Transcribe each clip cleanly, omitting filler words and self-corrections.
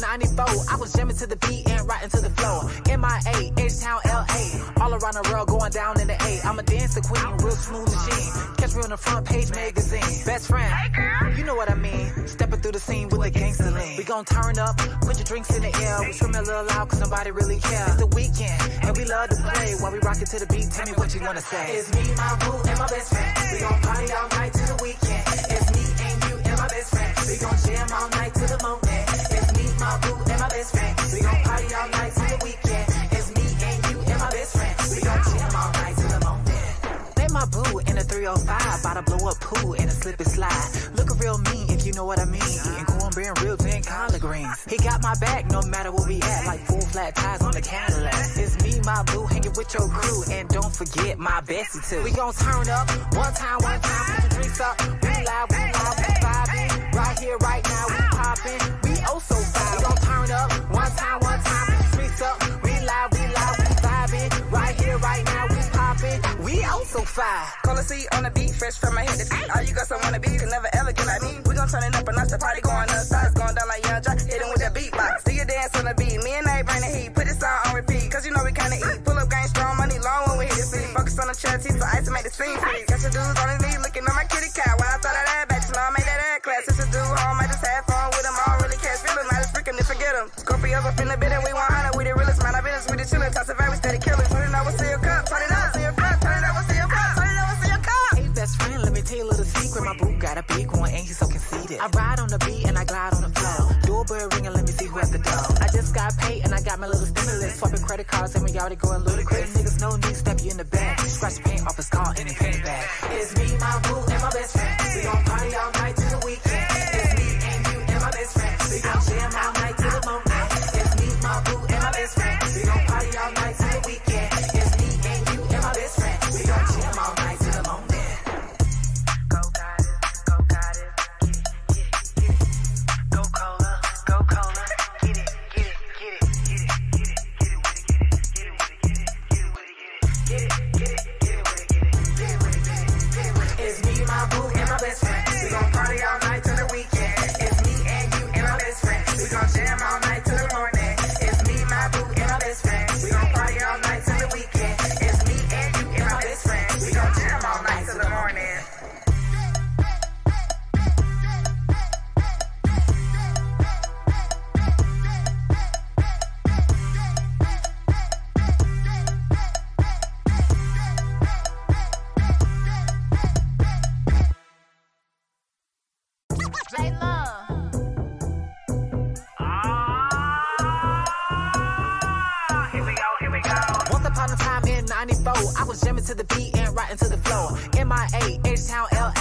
94, I was jamming to the beat and right into the flow. MIA, H-Town, LA, all around the world going down in the A. I'm a dancer queen, real smooth machine. Catch me on the front page magazine. Best friend, you know what I mean. Stepping through the scene with a gangster lean. We gon' turn up, put your drinks in the air. We scream a little loud cause nobody really cares. It's the weekend, and we love to play. While we rock it to the beat, tell me what you wanna say. It's me, my boo, and my best friend. We gon' party all night to the weekend. It's me and you and my best friend. We gon' jam all night to the morning. It's me, my boo, and my best friend. We gon' party all night to the weekend. It's me and you and my best friend. We gon' jam all night to the morning. Let my boo in a 305, bout to blow up pool in a slip and slide. Lookin' real mean if you know what I mean. Eating cornbread, ribs, and collard greens. He got my back no matter where we at, like full flat tires on the Cadillac. It's me, my boo, hanging with your crew, and don't forget my bestie too. We gon' turn up one time, put your drinks up. We live, we vibing. Right here, right now, we poppin'. We oh so fine. We gon' turn up one time, put your drinks up. We live, we vibing. Right here, right now, we poppin'. We oh so fine. Call a seat on the beat, fresh from my head to feet. All you got someone to beat, can never ever get like me. We gon' turn it up and watch the party going up. Sides going down like Young Johna'e, hitting with that beatbox. Do your dance on the beat, me and I bring the heat. Put this song on repeat, cause you know we kinda eat. Pull up gang strong, money long when we hit the beat. Focus on the chest, he's so ice to make the scene free. Catch the dudes on his knee, looking at my kitty cat. When I thought of that back, you know I made that ass class. It's a dude home, I just had fun with him. I don't really catch feelings, I just freaking to forget him. Scorpios up in the bed and we 100, we the realest, man. I business, we the chillin', toss of we steady killin'. Turn it up, we'll see your cup, turn it up, see your cup, turn it up, we'll see your cup, turn it up, we'll see your cup. Hey, best friend, let me tell you a little secret. My boo got a big one, ain't he so conceited? I ride on the beat and I glide on the floor. Doorbell ringing, let me see who at the door. I just got paid and I got my little stimulus. Swapping credit cards and we already going ludicrous. Niggas no need, step you in the back. Scratch the paint off his car and he paint it back. It's me, my boo, and my best friend. We gon' party all night to the weekend. It's me and you and my best friend. We gon' jam all night to the morning. It's me, my boo, and my best friend. We gon' party all night to the weekend. It's me and you and my best friend. We gon' jam all night to the morning. Go got it, get it, get it, get it. Go cola, get it, get it, get it, get it, get it, get it with it, get it with it, get it with it, get it, get it, get it with it, get it, get it with it, get it, get it with it. It's me, my boo, and my best friend. We gon' party all night to the weekend. It's me and you and my best friend. We gon' jam all night to the morning. It's me, my boo, and my best friend. We gon' party all night to the weekend. It's me and you and my best friend. We gon' jam all night to the morning. Once upon a time in 94, I was jamming to the beat and right into the flow. MIA, H-Town, LA,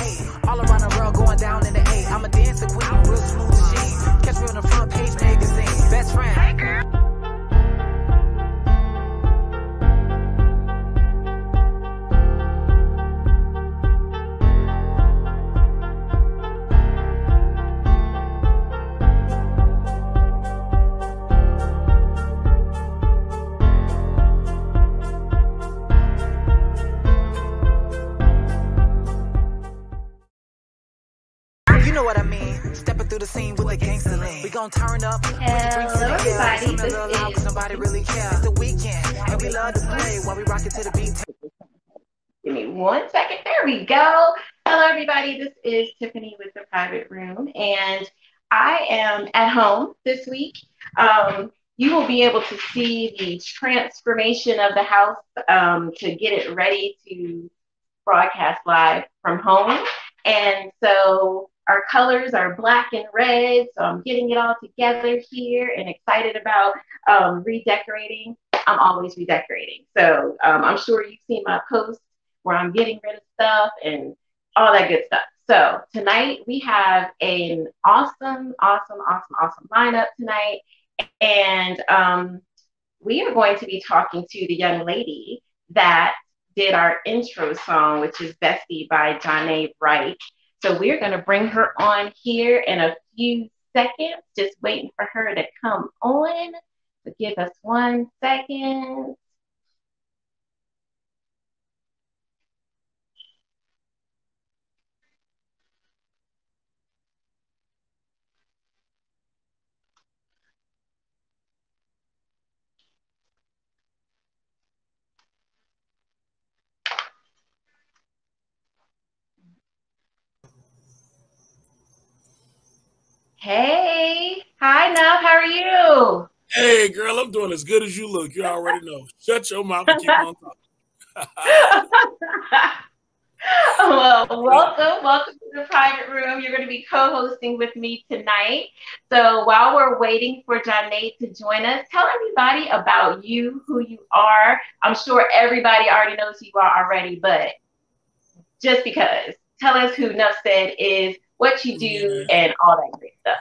all around the world going down in the A. I'm a dancer queen, real smooth machine. Catch me on the front page magazine. Best friend. Hey, girl. You know what I mean. Stepping through the scene with a gangster lean. We gon' turn up. Hello, everybody. This is nobody really cares. It's the weekend, and we love to play while we rock it to the beat. Give me 1 second. There we go. Hello, everybody. This is Tiffany with the Private Room, and I am at home this week. You will be able to see the transformation of the house to get it ready to broadcast live from home. And so our colors are black and red. So I'm getting it all together here and excited about redecorating. I'm always redecorating. So I'm sure you've seen my posts where I'm getting rid of stuff and all that good stuff. So tonight we have an awesome lineup tonight. And we are going to be talking to the young lady that did our intro song, which is Bestie by Johna'e Wright. So we're going to bring her on here in a few seconds, just waiting for her to come on. So give us 1 second. Hey, hi, Nuff. How are you? Hey, girl, I'm doing as good as you look. You already know. Shut your mouth and keep on talking. Well, welcome to the private room. You're going to be co-hosting with me tonight. So while we're waiting for Johna'e to join us, tell everybody about you, who you are. I'm sure everybody already knows who you are already, but just because, tell us who Nuffced is, what you do, and all that great stuff.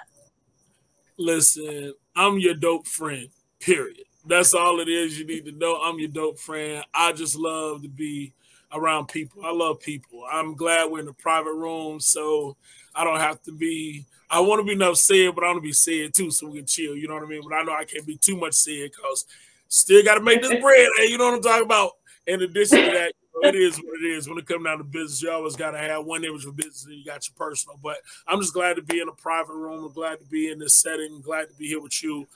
Listen, I'm your dope friend, period. That's all it is you need to know. I'm your dope friend. I just love to be around people. I love people. I'm glad we're in the private room, so I don't have to be, I want to be enough said, but I want to be said too, so we can chill, you know what I mean? But I know I can't be too much said because still got to make this bread, hey, you know what I'm talking about? In addition to that, it is what it is. When it comes down to business, you always got to have one image for business and you got your personal. But I'm just glad to be in a private room. I'm glad to be in this setting. I'm glad to be here with you,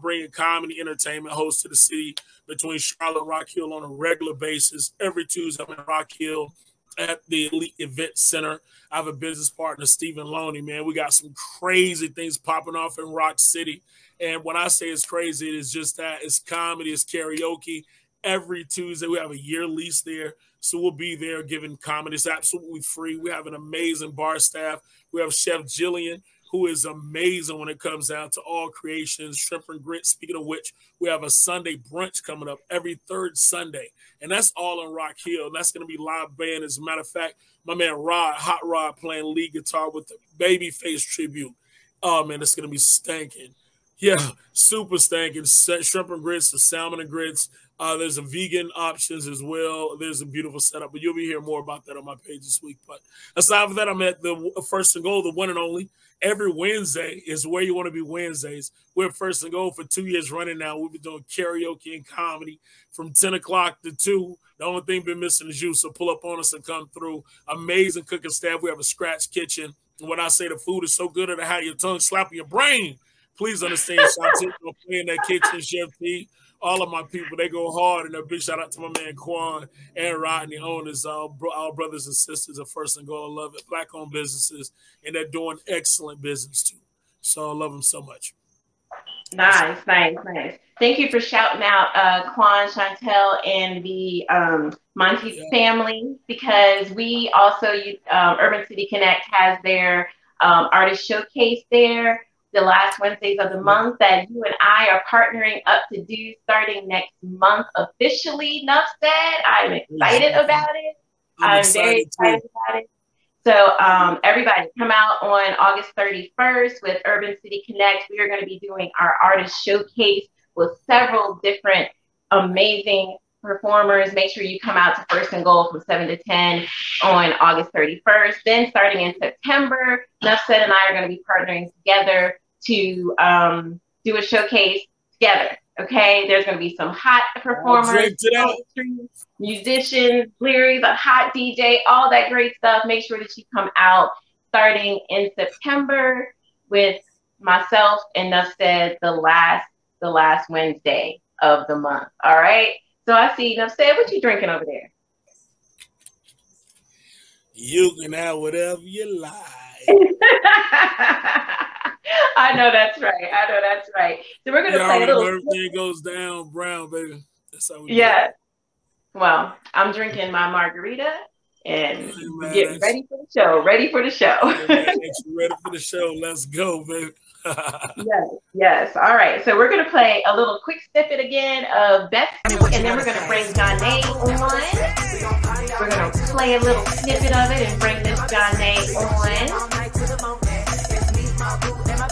bringing comedy, entertainment, host to the city between Charlotte and Rock Hill on a regular basis. Every Tuesday, I'm in Rock Hill at the Elite Event Center. I have a business partner, Stephen Loney, man. We got some crazy things popping off in Rock City. And when I say it's crazy, it is just that. It's comedy, it's karaoke. Every Tuesday, we have a year lease there. So we'll be there giving comedy. It's absolutely free. We have an amazing bar staff. We have Chef Jillian, who is amazing when it comes down to all creations, shrimp and grits. Speaking of which, we have a Sunday brunch coming up every third Sunday. And that's all in Rock Hill. And that's going to be live band. As a matter of fact, my man Hot Rod playing lead guitar with the Babyface tribute. Oh, man, it's going to be stinking. Yeah, super stinking. Shrimp and grits, the salmon and grits. There's a vegan options as well. There's a beautiful setup, but you'll be hearing more about that on my page this week. But aside from that, I'm at the First and Goal, the one and only. Every Wednesday is where you want to be Wednesdays. We're at First and Goal for 2 years running now. We've been doing karaoke and comedy from 10 o'clock to 2. The only thing been missing is you, so pull up on us and come through. Amazing cooking staff. We have a scratch kitchen. And when I say the food is so good it'll have your tongue slapping your brain, please understand, Shanti, will play in that kitchen, Chef T. All of my people, they go hard, and a big shout out to my man Quan and Rodney, owners, our brothers and sisters of First and Goal. I love it. Black-owned businesses, and they're doing excellent business too. So I love them so much. Nice. Thank you for shouting out Quan, Chantel, and the Monty family, because we also, Urban City Connect has their artist showcase there the last Wednesdays of the month that you and I are partnering up to do starting next month officially. Nuffced. I'm excited about it. I'm very excited about it. So everybody come out on August 31st with Urban City Connect. We are going to be doing our artist showcase with several different amazing performers. Make sure you come out to First and Goal from 7 to 10 on August 31st. Then starting in September, Nuffced and I are going to be partnering together to do a showcase together. Okay, there's going to be some hot performers, musicians, lyrics, a hot DJ, all that great stuff. Make sure that you come out starting in September with myself and Nuffced the last Wednesday of the month. All right. So I see Nuffced. What you drinking over there? You can have whatever you like. I know that's right. So we're gonna play a little. Everything goes down brown, baby. That's how we do it. Well, I'm drinking my margarita and getting ready for the show. Ready for the show. Ready for the show. Let's go, baby. Yes. All right. So we're gonna play a little quick snippet again of Best, and then we're gonna bring Johna'e on. We're gonna play a little snippet of it and bring this Johna'e on.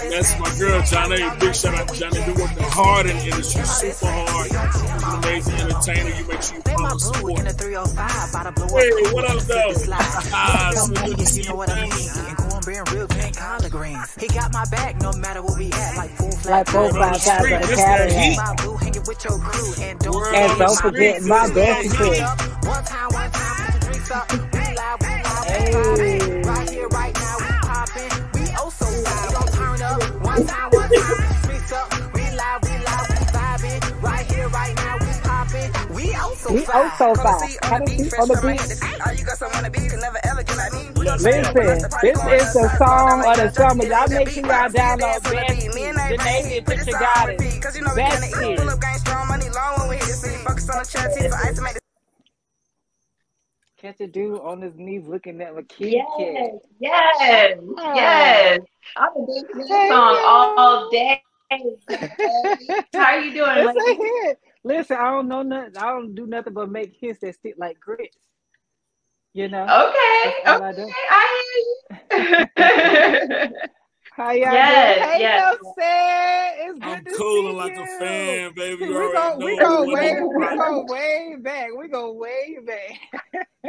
That's my girl, Johna'e. Big shout out to Johna'e. Been working hard in the industry, super hard. She's an amazing entertainer. You make sure you follow support. Hey, what up, though? So good to see you, man. He got my back no matter what we at, like 4 like 4, 5 times of the carry. And don't forget my best friend. One time, put the drinks up. Hey. Right here, right now, we poppin'. We oh so loud. We gon' turn up. One time, streets up. We live, we vibin'. Right here, right now, we poppin'. We oh so so He fly. so Cold fine. seat on the beat, fresh from my head to feet. All you got someone to be, can never elegant like me. We gon' turn up and Listen, watch the party this going is the outside. song of the summer. Hit it Y'all with that make sure y'all beatbox. See you download dance on the Best beat. Me and they bring Johna'e the heat, and put this Tre'Jae song on Goddess. repeat. Cause you know we Best gonna eat. Pull up gang strong, money long when we hit the scene. Focus on the charity for ice to make the Catch a dude on his knees looking at my kitty cat. Yes. I'm a big this song all day. How are you doing, It's lady? a hit. Listen, I don't know nothing. I don't do nothing but make hits that stick like grits. You know? Okay. That's all I do. I hear you. How y'all Yes, doing? Hey, yes. Nuffced. It's I'm good to cooling see like you. a fan, baby. You We already go know way back. We go way back.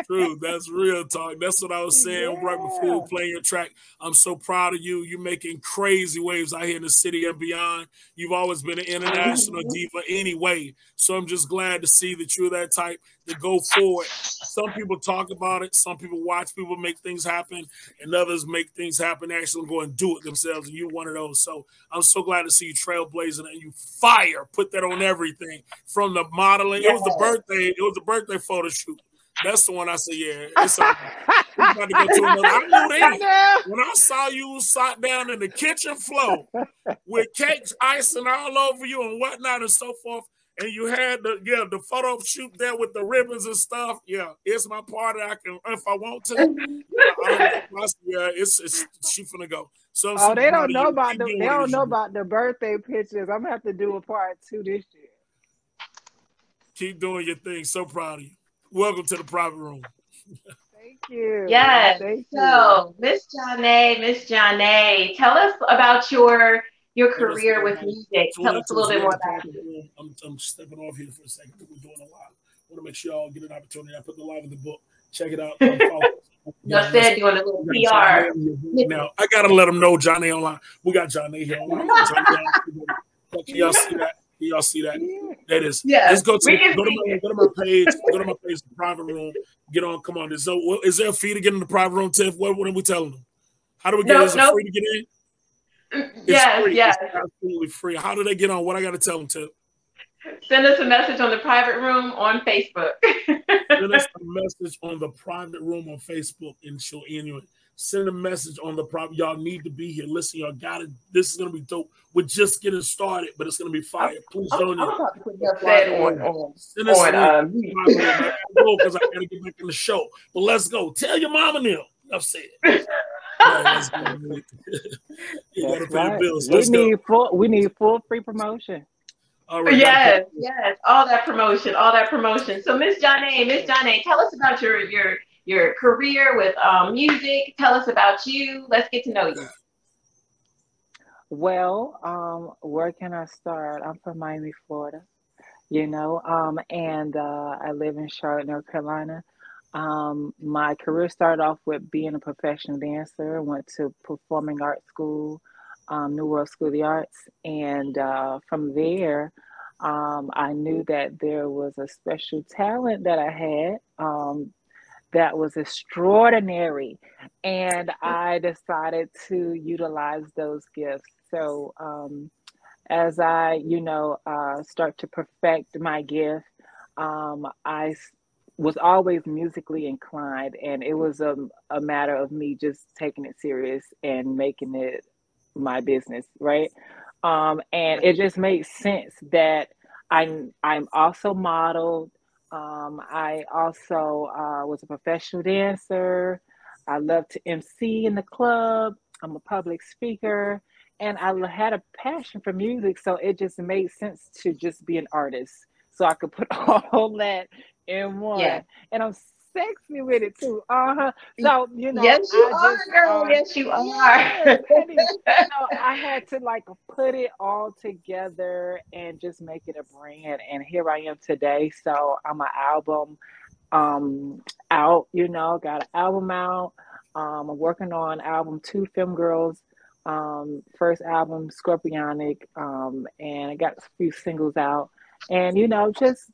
True, that's real talk. That's what I was saying right before playing your track. I'm so proud of you. You're making crazy waves out here in the city and beyond. You've always been an international diva anyway. So I'm just glad to see that you're that type to go forward. Some people talk about it. Some people watch people make things happen, and others make things happen, actually go and do it themselves. And you're one of those. So I'm so glad to see you trailblazing and you fire. Put that on everything from the modeling. It was the birthday. It was the birthday photo shoot. That's the one I said, yeah, it's about to go to another. I knew that. When I saw you sat down in the kitchen floor with cakes, icing all over you and whatnot and so forth, and you had the photo shoot there with the ribbons and stuff. Yeah, it's my party. I can, if I want to. It's she finna go. So they don't know about the birthday pictures. I'm gonna have to do a part 2 this year. Keep doing your thing. So proud of you. Welcome to the private room. Thank you. Yes. Thank so, Miss Johna'e, tell us about your career with music. Tell us a little bit more about you. I'm stepping off here for a second. We're doing a lot. I want to make sure y'all get an opportunity. I put the live in the book. Check it out. Nuffced doing a little PR. Now, I got to let them know Johna'e online. We got Johna'e here online. Can y'all see that? Can y'all see that? That is. Yeah. Let's go to my page. Go to my page, the private room. Get on. Come on. Is there a fee to get in the private room, Tiff? What are we telling them? How do we get? Is it free to get in? Yes. It's absolutely free. How do they get on? What I got to tell them, Tiff? Send us a message on the private room on Facebook. Send us a message on the private room on Facebook, and she'll anyway. Send a message on the private. Y'all need to be here. Listen, y'all got it. This is gonna be dope. We're just getting started, but it's gonna be fire. Please join in. I'm about to put Nuffced on because I gotta get back in the show. But let's go. Tell your mama now. Enough said. Let's go. You gotta pay the bills. We need full free promotion. All right, yes, all that promotion. So Miss Johna'e, tell us about your career with music. Tell us about you. Let's get to know you. Well, where can I start? I'm from Miami, Florida, and I live in Charlotte, North Carolina. My career started off with being a professional dancer. Went to performing arts school, New World School of the Arts, and from there, I knew that there was a special talent that I had that was extraordinary, and I decided to utilize those gifts. So as I, start to perfect my gift, I was always musically inclined, and it was a matter of me just taking it serious and making it my business, right? And it just made sense that I'm also modeled. I also was a professional dancer. I love to MC in the club. I'm a public speaker, and I had a passion for music, so it just made sense to just be an artist, so I could put all that in one. Yeah. And I'm sexy with it too. So yes, you are, girl. Yes, you are. I had to put it all together and just make it a brand. And here I am today. So I'm an album out. Got an album out. I'm working on album 2, Film Girls. First album, Scorpionic. And I got a few singles out. And just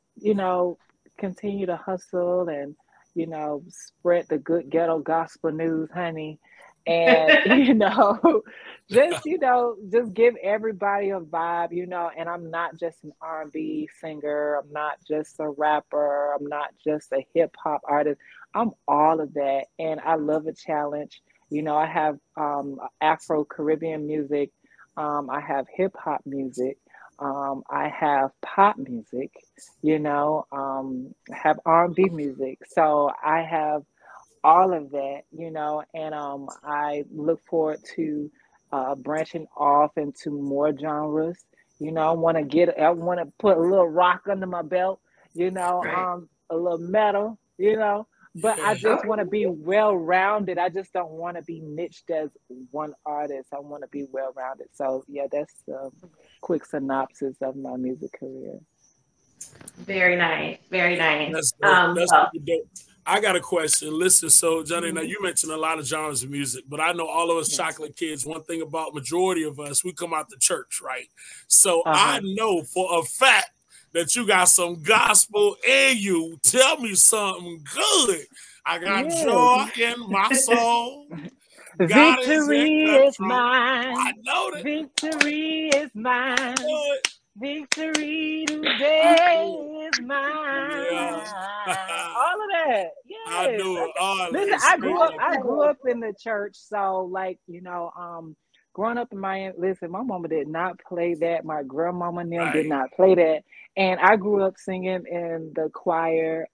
continue to hustle and spread the good ghetto gospel news, honey. And just give everybody a vibe, and I'm not just an R&B singer, I'm not just a rapper, I'm not just a hip hop artist. I'm all of that, and I love a challenge. I have Afro Caribbean music, I have hip hop music, I have pop music, I have R&B music. So I have all of that, and I look forward to branching off into more genres. I want to put a little rock under my belt, Right. a little metal, but I just want to be well-rounded. I just don't want to be niched as one artist. I want to be well-rounded. So yeah, that's a quick synopsis of my music career. Very nice. Very nice. That's super dope. I got a question. Listen, so Johna'e, now you mentioned a lot of genres of music, but I know all of us chocolate kids, one thing about majority of us, we come out the church, right? So I know for a fact that you got some gospel in you. Tell me something good. I got joy in my soul. God Victory is mine. I know that. Victory is mine. Victory today is mine. Yeah. All of that. Yes. I knew it. Oh, listen, I grew up in the church, so growing up in Miami, listen, my mama did not play that. My grandmama and them did not play that. And I grew up singing in the choir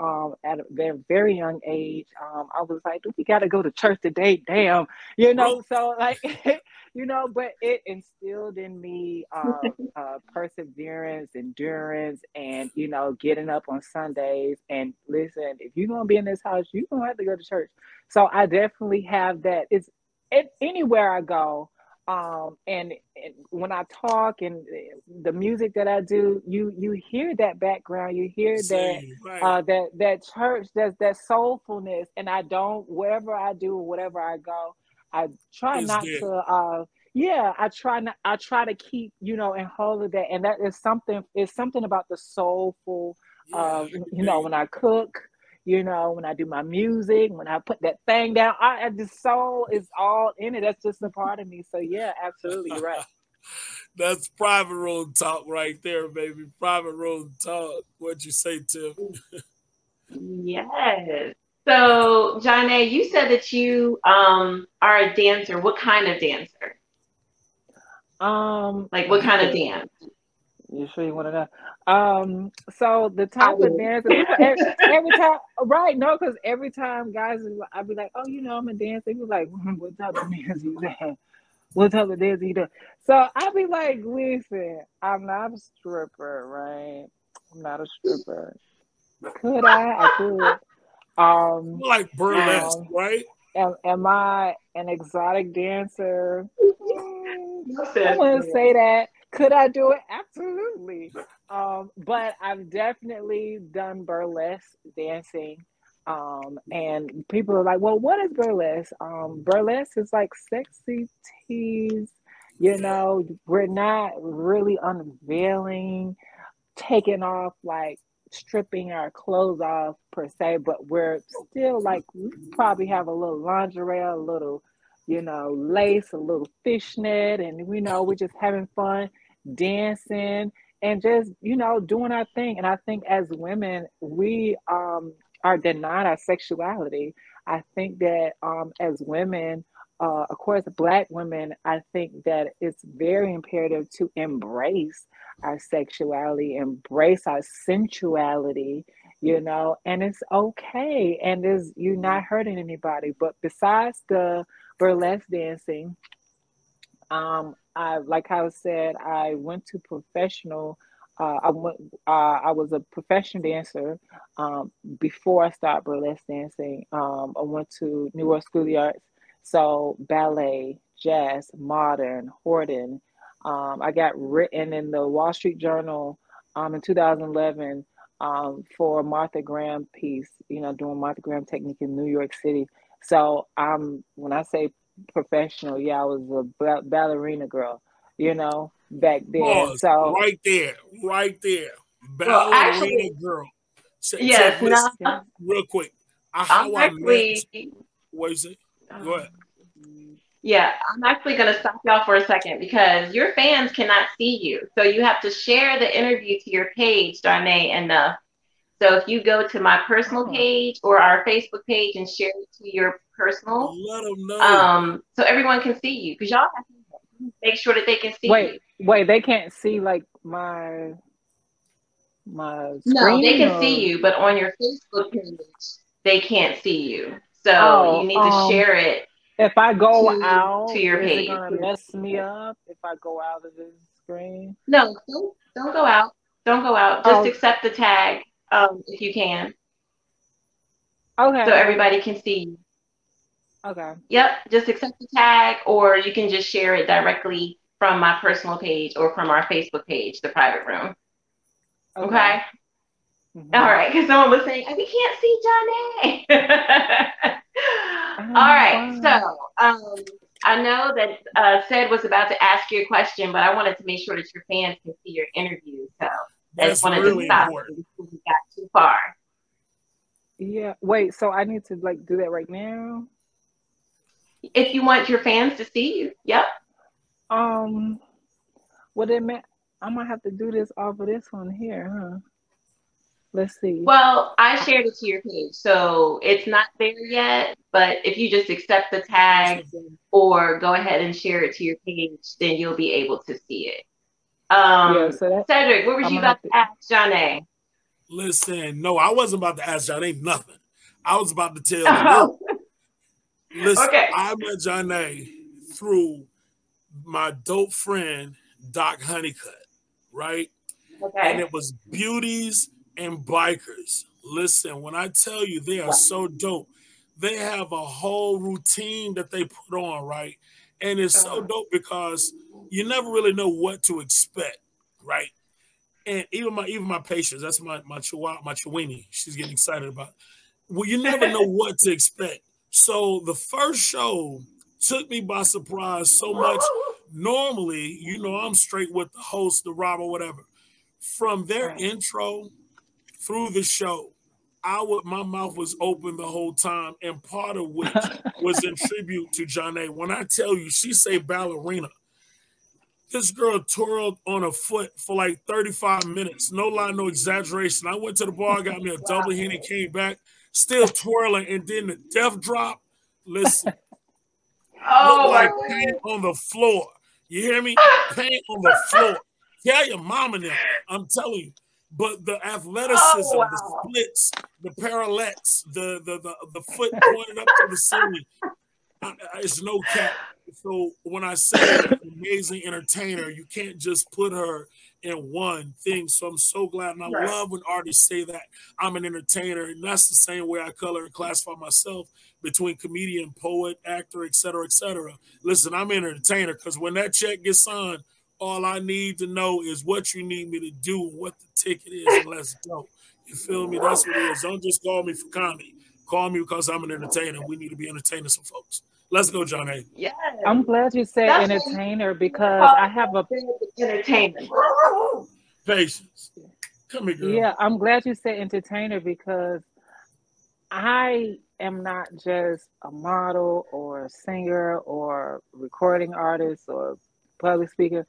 at a very, very young age. I was like, do we got to go to church today? Damn. So but it instilled in me perseverance, endurance, and, getting up on Sundays. And listen, if you're going to be in this house, you're going to have to go to church. So I definitely have that. It's anywhere I go. And when I talk and the music that I do, you hear that background, you hear that church, that soulfulness. And I don't, wherever I do or whatever I go, I try not to, I try to keep, and hold of that. And that is something about the soulful, when I cook, when I do my music, when I put that thing down, the soul is all in it. That's just a part of me. So yeah, absolutely, you're right. That's private room talk right there, baby. Private room talk. What'd you say, Tiff? Yes. So, Johna'e, you said that you are a dancer. What kind of dancer? What kind of dance? You sure you want to know? So the type of dance, every time, right? No, because every time guys, I'd be like, oh, I'm a dancer. They be like, what type of dance you doing? What type of dance you doing? So I'd be like, listen, I'm not a stripper, right? I'm not a stripper. Could I? I could. Like burlesque, right? Am I an exotic dancer? I wouldn't say that. Could I do it? Absolutely. But I've definitely done burlesque dancing. And people are like, well, what is burlesque? Burlesque is like sexy tease. We're not really unveiling, taking off, like stripping our clothes off per se, but we're still like, we probably have a little lingerie, a little, lace, a little fishnet, and we're just having fun, dancing, and just doing our thing. And I think as women, we are denied our sexuality. I think that as women, of course, Black women, I think that it's very imperative to embrace our sexuality, embrace our sensuality, and it's okay. And you're not hurting anybody. But besides the burlesque dancing, like I said, I went to professional. I was a professional dancer before I started burlesque dancing. I went to New York School of the Arts, so ballet, jazz, modern, Horton. I got written in the Wall Street Journal in 2011 for a Martha Graham piece. Doing Martha Graham technique in New York City. So when I say professional, I was a ballerina girl, back then. Pause. So right there, ballerina girl. Yes, real quick. What you say? Go ahead. Yeah, I'm actually going to stop y'all for a second because your fans cannot see you. So you have to share the interview to your page, Johna'e and Nuff. So if you go to my personal page or our Facebook page and share it to your personal, let them know. So everyone can see you because y'all have to make sure that they can see you. Wait, they can't see like my screen? No, they can see you, but on your Facebook page, they can't see you. So you need to share it. If I go out, to your page, is it gonna mess me up if I go out of the screen? No, don't go out. Don't go out. Just accept the tag if you can. Okay. So everybody can see you. Okay. Yep. Just accept the tag, or you can just share it directly from my personal page or from our Facebook page, the private room. Okay. Mm-hmm. All right. Because someone was saying we can't see Johna'e. All right. So I know that Ced was about to ask you a question, but I wanted to make sure that your fans can see your interview. So I just wanted to stop before we got too far. Yeah. Wait. So I need to like do that right now? If you want your fans to see you. Yep. Well, then I might have to do this off of this one here, huh? Let's see. Well, I shared it to your page, so it's not there yet. But if you just accept the tag or go ahead and share it to your page, then you'll be able to see it. Cedric, what were you about to ask Johna'e? Listen, no, I wasn't about to ask Johna'e nothing. I was about to tell you. Listen, I met Johna'e through my dope friend, Doc Honeycutt, right? Okay. And it was Beauties and Bikers. Listen, when I tell you they are so dope, they have a whole routine that they put on, right? And it's so dope because you never really know what to expect, right? And even my patience, that's my chihuahua, my chihuini, she's getting excited about it. Well, you never know what to expect. So the first show took me by surprise so much. Normally, you know, I'm straight with the host, the Rob or whatever. From their intro through the show, my mouth was open the whole time, and part of which was in tribute to Johna'e. When I tell you, she say ballerina. This girl twirled on a foot for like 35 minutes. No lie, no exaggeration. I went to the bar, got me a double Henny, came back, still twirling, and then the death drop. Listen, looked like paint on the floor. You hear me? Paint on the floor. Tell your mama now. I'm telling you. But the athleticism, the splits, the parallettes, the foot pointed up to the ceiling, it's no cap. So when I say amazing entertainer, you can't just put her in one thing. So I'm so glad, and I love when artists say that I'm an entertainer, and that's the same way I color and classify myself between comedian, poet, actor, et cetera, et cetera. Listen, I'm an entertainer because when that check gets signed, all I need to know is what you need me to do and what the ticket is, and let's go. You feel me? That's what it is. Don't just call me for comedy. Call me because I'm an entertainer. We need to be entertaining some folks. Let's go, Johna'e. Yes. I'm glad you said entertainer because I have a entertainer. Patience. Come here, girl. Yeah, I'm glad you said entertainer because I am not just a model or a singer or recording artist or public speaker.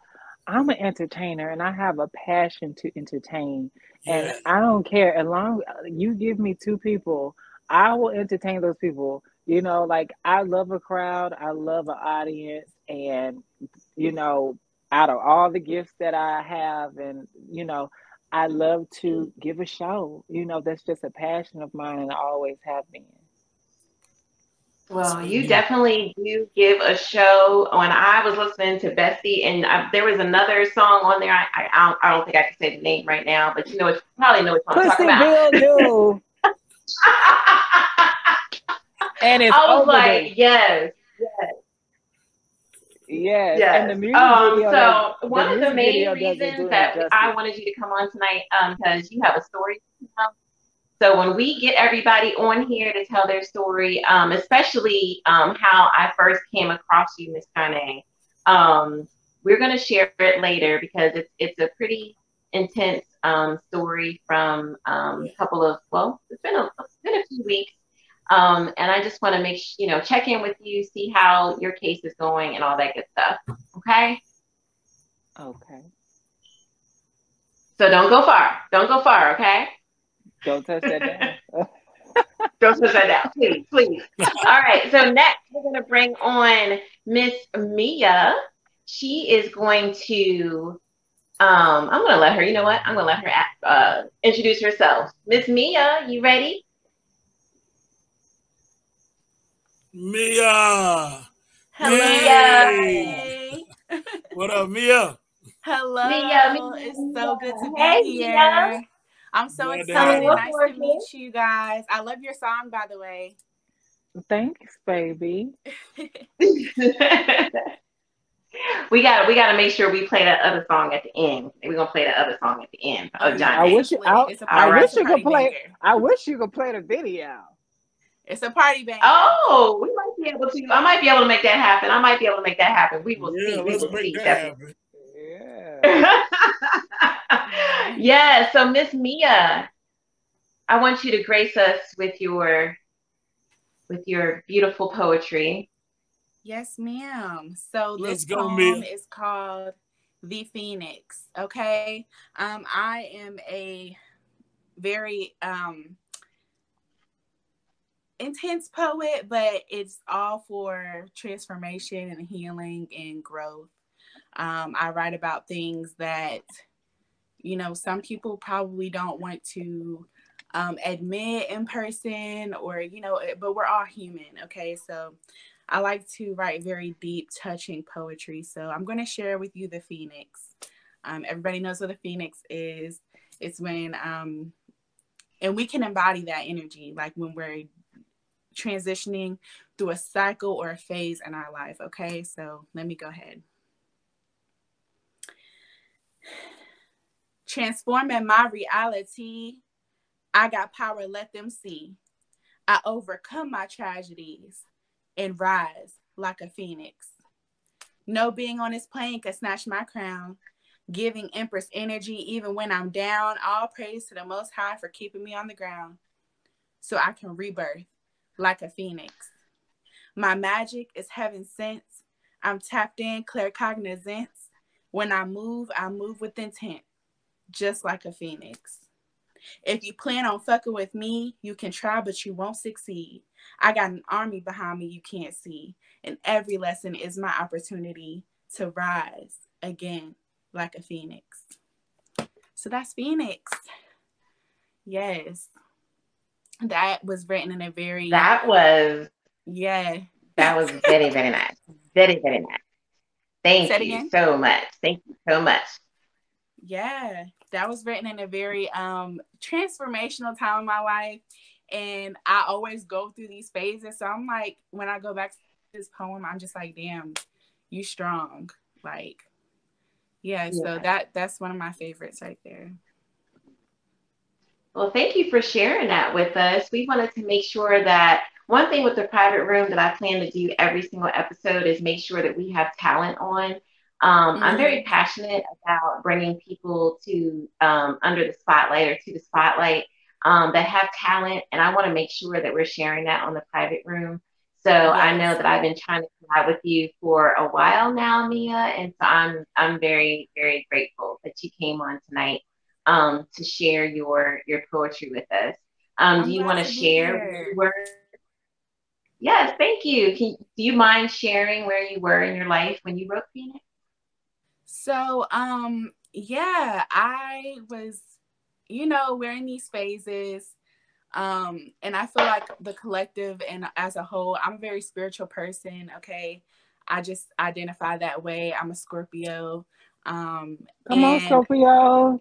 I'm an entertainer and I have a passion to entertain. And I don't care. As long as you give me two people, I will entertain those people. You know, like I love a crowd. I love an audience. And, you know, out of all the gifts that I have and, you know, I love to give a show. You know, that's just a passion of mine and I always have been. Well, you definitely do give a show. When I was listening to Bessie, and there was another song on there. I don't think I can say the name right now, but you know, probably know what I'm talking about. Do. And it's I was like, yes. And the music video. So one of the main reasons that I wanted you to come on tonight, because you have a story to tell. So when we get everybody on here to tell their story, especially how I first came across you, Miss Johna'e, we're going to share it later because it's a pretty intense story from a couple of, well, it's been a few weeks. And I just want to check in with you, see how your case is going and all that good stuff. Okay. Okay. So don't go far. Don't go far. Okay. Don't touch that down. Don't touch that down, please, please. All right. So next, we're going to bring on Miss Mia. She is going to. I'm going to let her. You know what? I'm going to let her introduce herself. Miss Mia, you ready? Mia. Hello. Yay. What up, Mia? Hello. Mia. It's so good to Hey, be here. Mia. I'm so Glad to excited. have you. Nice to meet you guys. I love your song, by the way. Thanks, baby. We gotta make sure we play that other song at the end. We're gonna play the other song at the end of Johna'e. I wish you could play the video. It's a party banger. Oh, we might be able to. I might be able to make that happen. We will see. Let's make that happen. Yeah. Yeah. So Miss Mia, I want you to grace us with your beautiful poetry. Yes, ma'am. So Let's this go, poem Mia. is called The Phoenix. Okay. I am a very intense poet, but it's all for transformation and healing and growth. I write about things that, some people probably don't want to admit in person or, but we're all human. Okay. So I like to write very deep, touching poetry. So I'm going to share with you the Phoenix. Everybody knows what the Phoenix is. It's when, and we can embody that energy, like when we're transitioning through a cycle or a phase in our life. Okay, so let me go ahead. Transforming my reality. I got power, let them see. I overcome my tragedies and rise like a phoenix. No being on this plane could snatch my crown. Giving Empress energy even when I'm down. All praise to the Most High for keeping me on the ground so I can rebirth like a phoenix. My magic is heaven sent. I'm tapped in, claircognizance. When I move with intent, just like a phoenix. If you plan on fucking with me, you can try, but you won't succeed. I got an army behind me you can't see. And every lesson is my opportunity to rise again like a phoenix. So that's Phoenix. Yes. That was written in a very... That was very, very nice. Very, very nice. Thank you so much. Thank you so much. Yeah, that was written in a very transformational time in my life. And I always go through these phases. So I'm like, when I go back to this poem, I'm just like, damn, you strong. Like, yeah, so that's one of my favorites right there. Well, thank you for sharing that with us. We wanted to make sure that one thing with the private room that I plan to do every single episode is make sure that we have talent on. I'm very passionate about bringing people to under the spotlight or to the spotlight that have talent. And I want to make sure that we're sharing that on the private room. So I know that I've been trying to collab with you for a while now, Mia. And so I'm very, very grateful that you came on tonight to share your poetry with us. Do you want to share where you were? Yes, thank you. Do you mind sharing where you were in your life when you wrote Phoenix? So, yeah, I was, we're in these phases. And I feel like the collective and as a whole, I'm a very spiritual person. Okay. I just identify that way. I'm a Scorpio. Come on, Scorpio.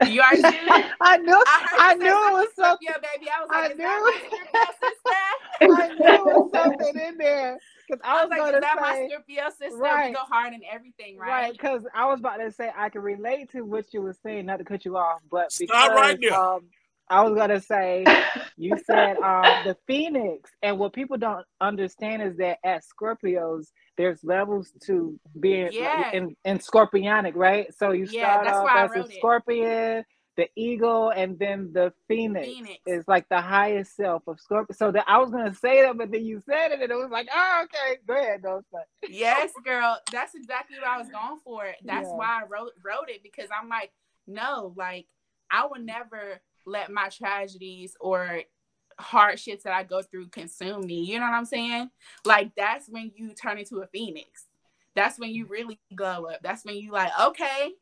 You already knew it? I knew it was something. Scorpio, baby. I was like, is that my Scorpio sister? I knew it was something in there. I was like, is that my Scorpio sister? Right. We go hard in everything, right? Right, because I was about to say I can relate to what you were saying, not to cut you off, but because I was gonna say you said the Phoenix, and what people don't understand is that as Scorpios, there's levels to being in Scorpionic, right? So you start off as a Scorpion, the eagle, and then the phoenix is like the highest self of Scorpio. So that I was gonna say that, but then you said it, and it was like, oh, okay, go ahead, no. Yes, girl, that's exactly what I was going for. That's why I wrote it, because I'm like, no, like I would never let my tragedies or hardships that I go through consume me. You know what I'm saying? Like that's when you turn into a phoenix. That's when you really glow up. That's when you like, okay,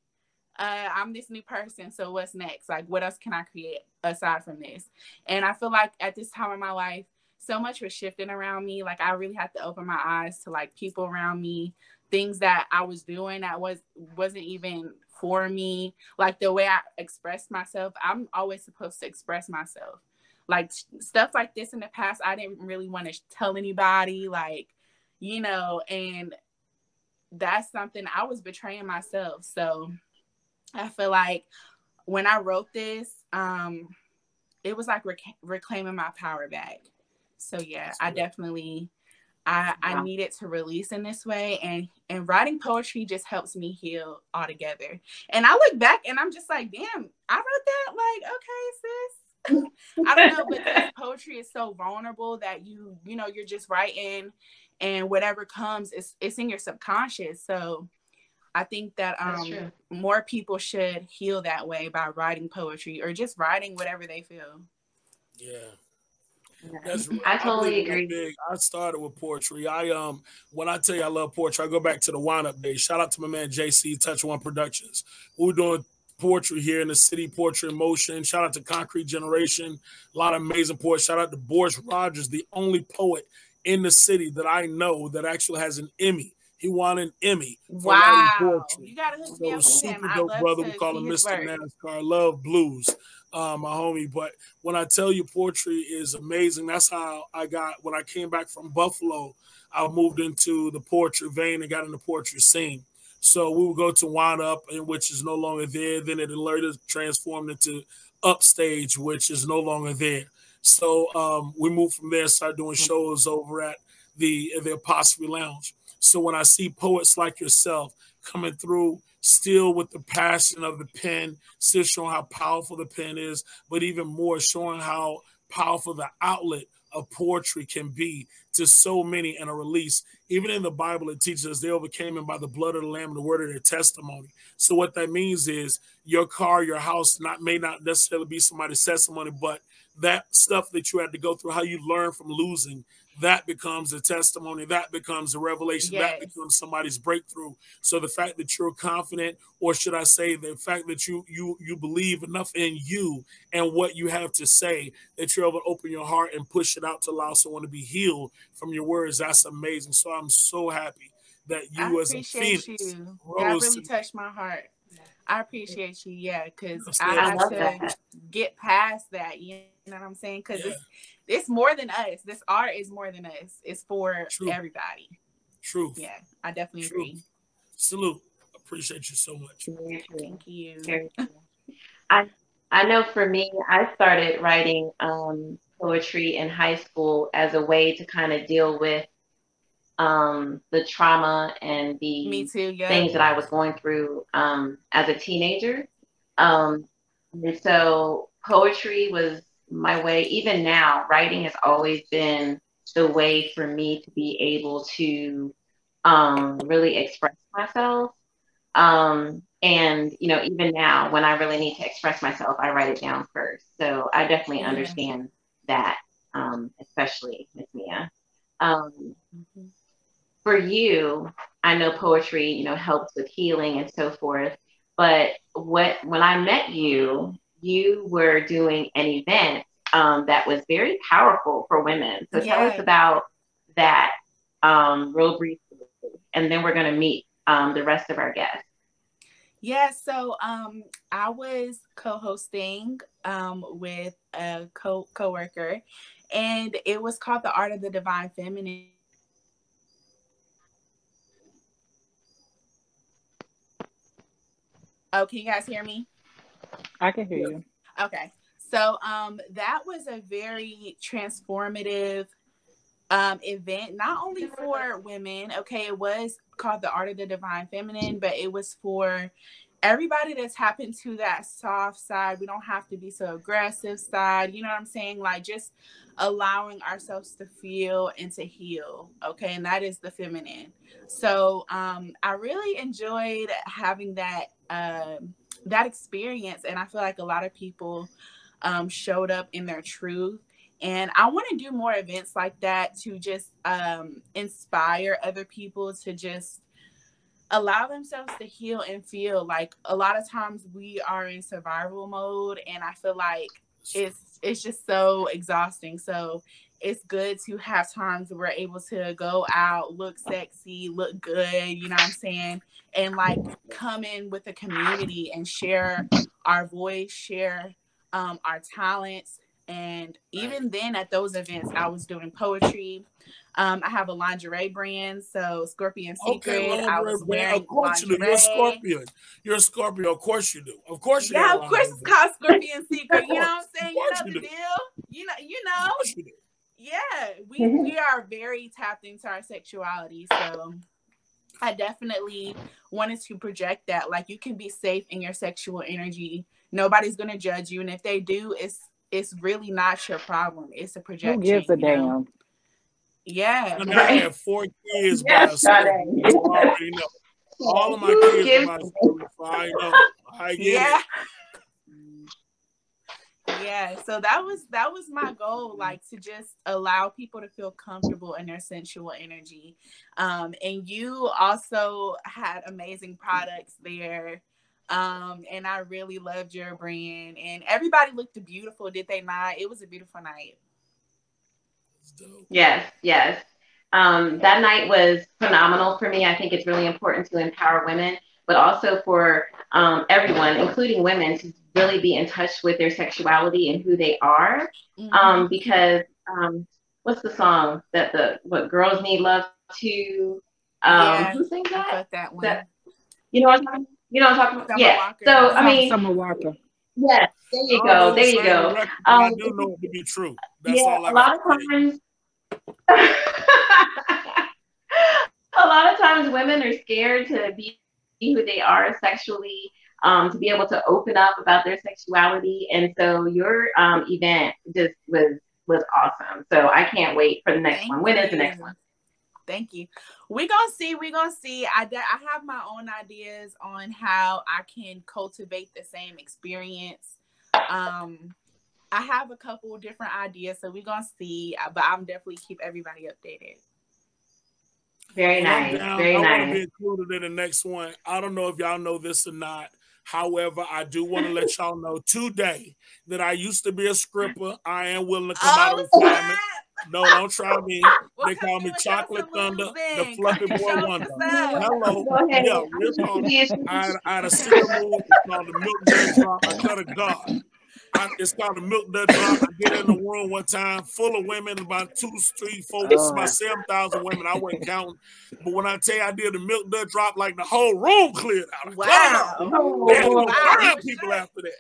I'm this new person. So what's next? Like, what else can I create aside from this? And I feel like at this time in my life, so much was shifting around me. Like, I really had to open my eyes to like people around me, things that I was doing that wasn't even for me. Like the way I expressed myself, I'm always supposed to express myself. Like stuff like this in the past, I didn't really want to tell anybody. Like, you know, and that's something I was betraying myself. So I feel like when I wrote this, it was like reclaiming my power back. So yeah, I definitely, I needed to release in this way, and writing poetry just helps me heal altogether. And I look back and I'm just like, damn, I wrote that. Like, okay, sis. I don't know, because poetry is so vulnerable that you know, you're just writing, and whatever comes, it's in your subconscious. So I think that more people should heal that way by writing poetry or just writing whatever they feel. Yeah. I totally agree. I started with poetry. When I tell you I love poetry, I go back to the wind-up days. Shout out to my man JC, Touch One Productions. We're doing poetry here in the city, Poetry in Motion. Shout out to Concrete Generation, a lot of amazing poets. Shout out to Boris Rogers, the only poet in the city that I know that actually has an Emmy. He won an Emmy for writing poetry. You gotta hook me up with him. Super dope brother. We call him Mr. NASCAR. Love blues, my homie. But when I tell you poetry is amazing, that's how I got, when I came back from Buffalo, I moved into the poetry vein and got in the poetry scene. So we would go to Wind Up, which is no longer there. Then it later transformed into Upstage, which is no longer there. So we moved from there and started doing shows over at the Apostrophe Lounge. So when I see poets like yourself coming through, still with the passion of the pen, still showing how powerful the pen is, but even more showing how powerful the outlet of poetry can be to so many in a release. Even in the Bible, it teaches us they overcame him by the blood of the Lamb and the word of their testimony. So what that means is your car, your house may not necessarily be somebody's testimony, but that stuff that you had to go through, how you learn from losing, that becomes a testimony, that becomes a revelation, that becomes somebody's breakthrough. So the fact that you're confident, or should I say the fact that you believe enough in you and what you have to say, that you're able to open your heart and push it out to allow someone to be healed from your words, that's amazing. So I'm so happy that you as a phoenix that really touched my heart. I appreciate you, because I had to get past that, you know what I'm saying? Because it's more than us. This art is more than us. It's for everybody. True. Yeah, I definitely agree. Salute. Appreciate you so much. Thank you. I know for me, I started writing poetry in high school as a way to kind of deal with the trauma and the things that I was going through as a teenager. And so poetry was my way. Even now, writing has always been the way for me to be able to really express myself. And, you know, even now when I really need to express myself, I write it down first. So I definitely understand that, especially Miss Mia. For you, I know poetry, you know, helps with healing and so forth. But when I met you, you were doing an event that was very powerful for women. So tell us about that real briefly, and then we're going to meet the rest of our guests. Yeah, so I was co-hosting with a co-worker, and it was called The Art of the Divine Feminine. Oh, can you guys hear me? I can hear you. Okay. So that was a very transformative event, not only for women. Okay, it was called The Art of the Divine Feminine, but it was for everybody that's tap into that soft side. We don't have to be so aggressive side. You know what I'm saying? Like just allowing ourselves to feel and to heal. Okay. And that is the feminine. So I really enjoyed having that that experience. And I feel like a lot of people showed up in their truth. And I want to do more events like that to just inspire other people to just allow themselves to heal and feel. Like a lot of times we are in survival mode, and I feel like it's just so exhausting. So it's good to have times where we're able to go out, look sexy, look good, you know what I'm saying? And like come in with a community and share our voice, share our talents. And even then at those events, I was doing poetry. I have a lingerie brand, so Scorpion Secret. Okay, I was wearing of course lingerie. You do. You're a Scorpion. You're a Scorpio. Of course you do. Of course you do. Yeah, of course it's called Scorpion Secret. You know what I'm saying? You know the deal. You know. Of course you do. Yeah, we are very tapped into our sexuality. So I definitely wanted to project that. Like you can be safe in your sexual energy. Nobody's gonna judge you. And if they do, it's really not your problem. It's a projection. Who gives a damn? Know? Yeah. I mean, I had 4 kids by a Scorpion. I already know. All of my kids are my Scorpion, so I know. I get it. Yeah, so that was my goal, like to just allow people to feel comfortable in their sensual energy. And you also had amazing products there. And I really loved your brand, and everybody looked beautiful, did they not? It was a beautiful night. Yes. That night was phenomenal for me. I think it's really important to empower women, but also for everyone, including women, to really be in touch with their sexuality and who they are. Because what's the song that what girls need love to? Who sings that? That one. You know what I'm talking about? You know what I'm talking about? Summer Yeah. Walker. So I mean, Summer Walker. Yes. There you go. There you go. I do know it to be true. That's all I a lot of times. A lot of times women are scared to be who they are sexually, to be able to open up about their sexuality. And so your event just was awesome. So I can't wait for the next one. When is the next one? Thank you. We're gonna see. I have my own ideas on how I can cultivate the same experience. I have a couple different ideas, so we're gonna see, but I'm definitely keep everybody updated. Very nice. Very nice. I want to be included in the next one. I don't know if y'all know this or not. However, I do want to let y'all know today that I used to be a scripper. I am willing to come out of retirement. No, don't try me. They call me Chocolate Thunder, the Fluffy Boy Wonder. Hello. Yeah, real talk. I had a single move. It's called the Milk Dud Drop. I cut a God. It's called the Milk Dud Drop. I get in the room one time full of women, about 2, 3, 4, this is about 7,000 women. I wasn't counting. But when I tell you I did the Milk Dud Drop, like the whole room cleared out. Wow. They had to find people after that.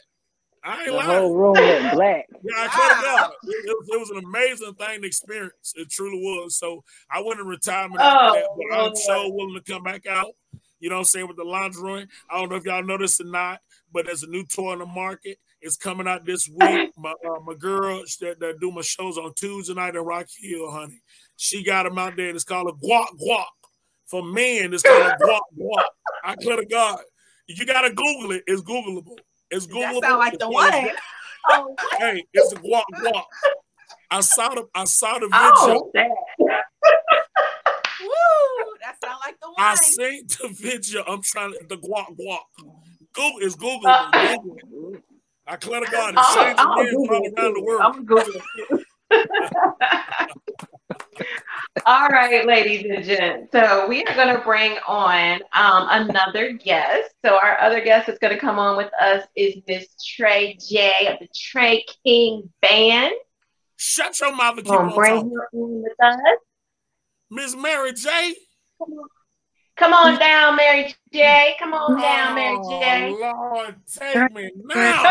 I ain't lying. The whole room went black. Yeah, I cut it out. It was an amazing thing to experience. It truly was. So I went in retirement after that, but I'm so willing to come back out. You know what I'm saying, with the lingerie. I don't know if y'all know this or not, but there's a new toy in the market. It's coming out this week. My girl that do my shows on Tuesday night in Rock Hill, honey. She got them out there, and it's called a guac guac. For men, it's called a guac guac. I swear to God. You got to Google it. It's Googleable. It's Googleable. That sound like the one. Hey, it's a guac guac. I saw the video. Oh, woo, that sound like the one. I seen the video. I'm trying to the guac guac. Google is Googleable. Google it. I declare to God, it's changing men all around the world. I'm Googling it. All right, ladies and gents. So we are going to bring on another guest. So our other guest that's going to come on with us is Miss Tre'Jae of the Tre'Jae King Band. Shut your mouth and keep on talking. Her in with us. Miss Mary J. Come on down, Mary J. Come on down, Mary J. Lord, take me now.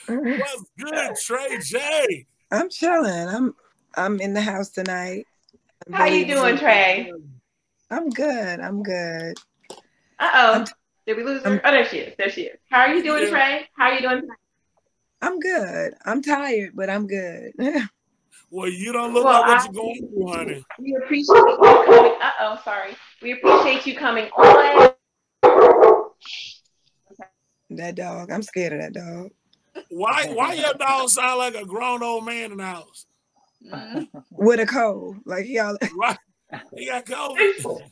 What's good, Tre'Jae? I'm chilling. I'm in the house tonight. How you doing, Trey? I'm good. Uh-oh. Did we lose her? Oh, there she is. There she is. How are you doing, Tre'Jae? How are you doing tonight? I'm good. I'm tired, but I'm good. Well, you don't look like what you're going through, honey. We appreciate you coming. Sorry. We appreciate you coming on. That dog. I'm scared of that dog. Why your dog sound like a grown old man in the house? With a cold. Like y'all. Right. He got COVID.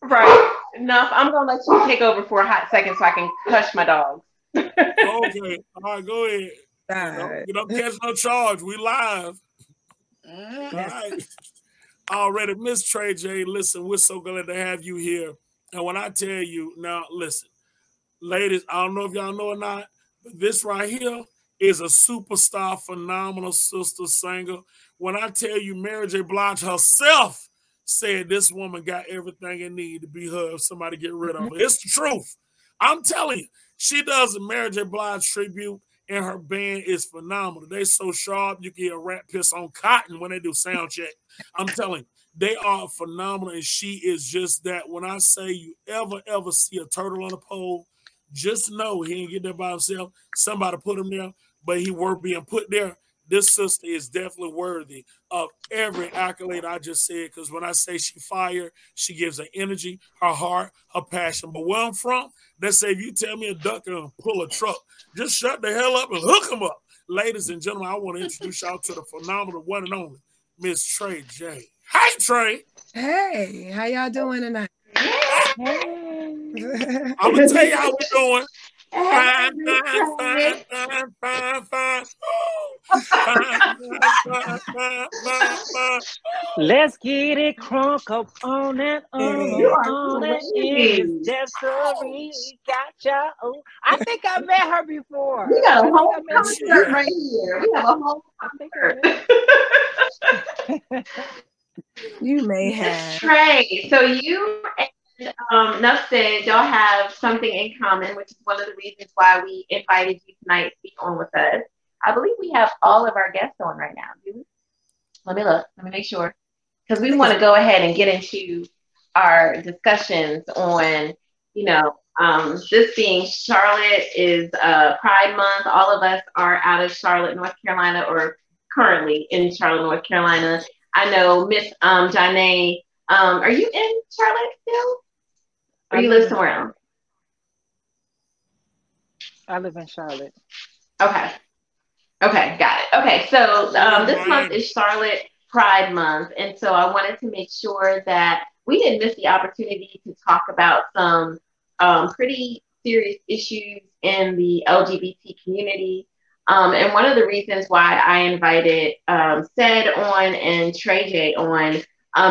Right. Enough. I'm gonna let you take over for a hot second so I can hush my dogs. Okay. All right, go ahead. You don't catch no charge. We live. All right. Already, Miss Tre'Jae, listen, we're so glad to have you here. And when I tell you, now listen, ladies, I don't know if y'all know or not, but this right here is a superstar, phenomenal sister singer. When I tell you, Mary J. Blige herself said this woman got everything it needs to be her if somebody get rid of her. It's the truth. I'm telling you, she does a Mary J. Blige tribute, and her band is phenomenal. They so sharp, you can hear a rat piss on cotton when they do sound check. I'm telling you, they are phenomenal, and she is just that. When I say you ever see a turtle on a pole, just know he ain't get there by himself. Somebody put him there, but he worth being put there. This sister is definitely worthy of every accolade I just said, because when I say she fire, she gives her energy, her heart, her passion. But where I'm from, they say if you tell me a duck and pull a truck, just shut the hell up and hook them up. Ladies and gentlemen, I want to introduce y'all to the phenomenal one and only Miss Tre'Jae. Hi, Trey. Hey, how y'all doing tonight? Hey. I'm going to tell you how we're doing. Fine. Let's get it crunk up on it. It's just a got you. I think I met her before. We got a whole concert right here. We have a whole concert. You may have. Tre'Jae, so you and Nuffced, y'all have something in common, which is one of the reasons why we invited you tonight to be on with us. I believe we have all of our guests on right now. Do we? Let me look. Let me make sure. Because we want to go ahead and get into our discussions on, this being Charlotte is Pride Month. All of us are out of Charlotte, North Carolina, or currently in Charlotte, North Carolina. I know Miss Johna'e, are you in Charlotte still? Or you live somewhere else? I live in Charlotte. Okay, got it. Okay, so this month is Charlotte Pride Month, and so I wanted to make sure that we didn't miss the opportunity to talk about some pretty serious issues in the LGBT community. And one of the reasons why I invited Ced on and Tre'Jae on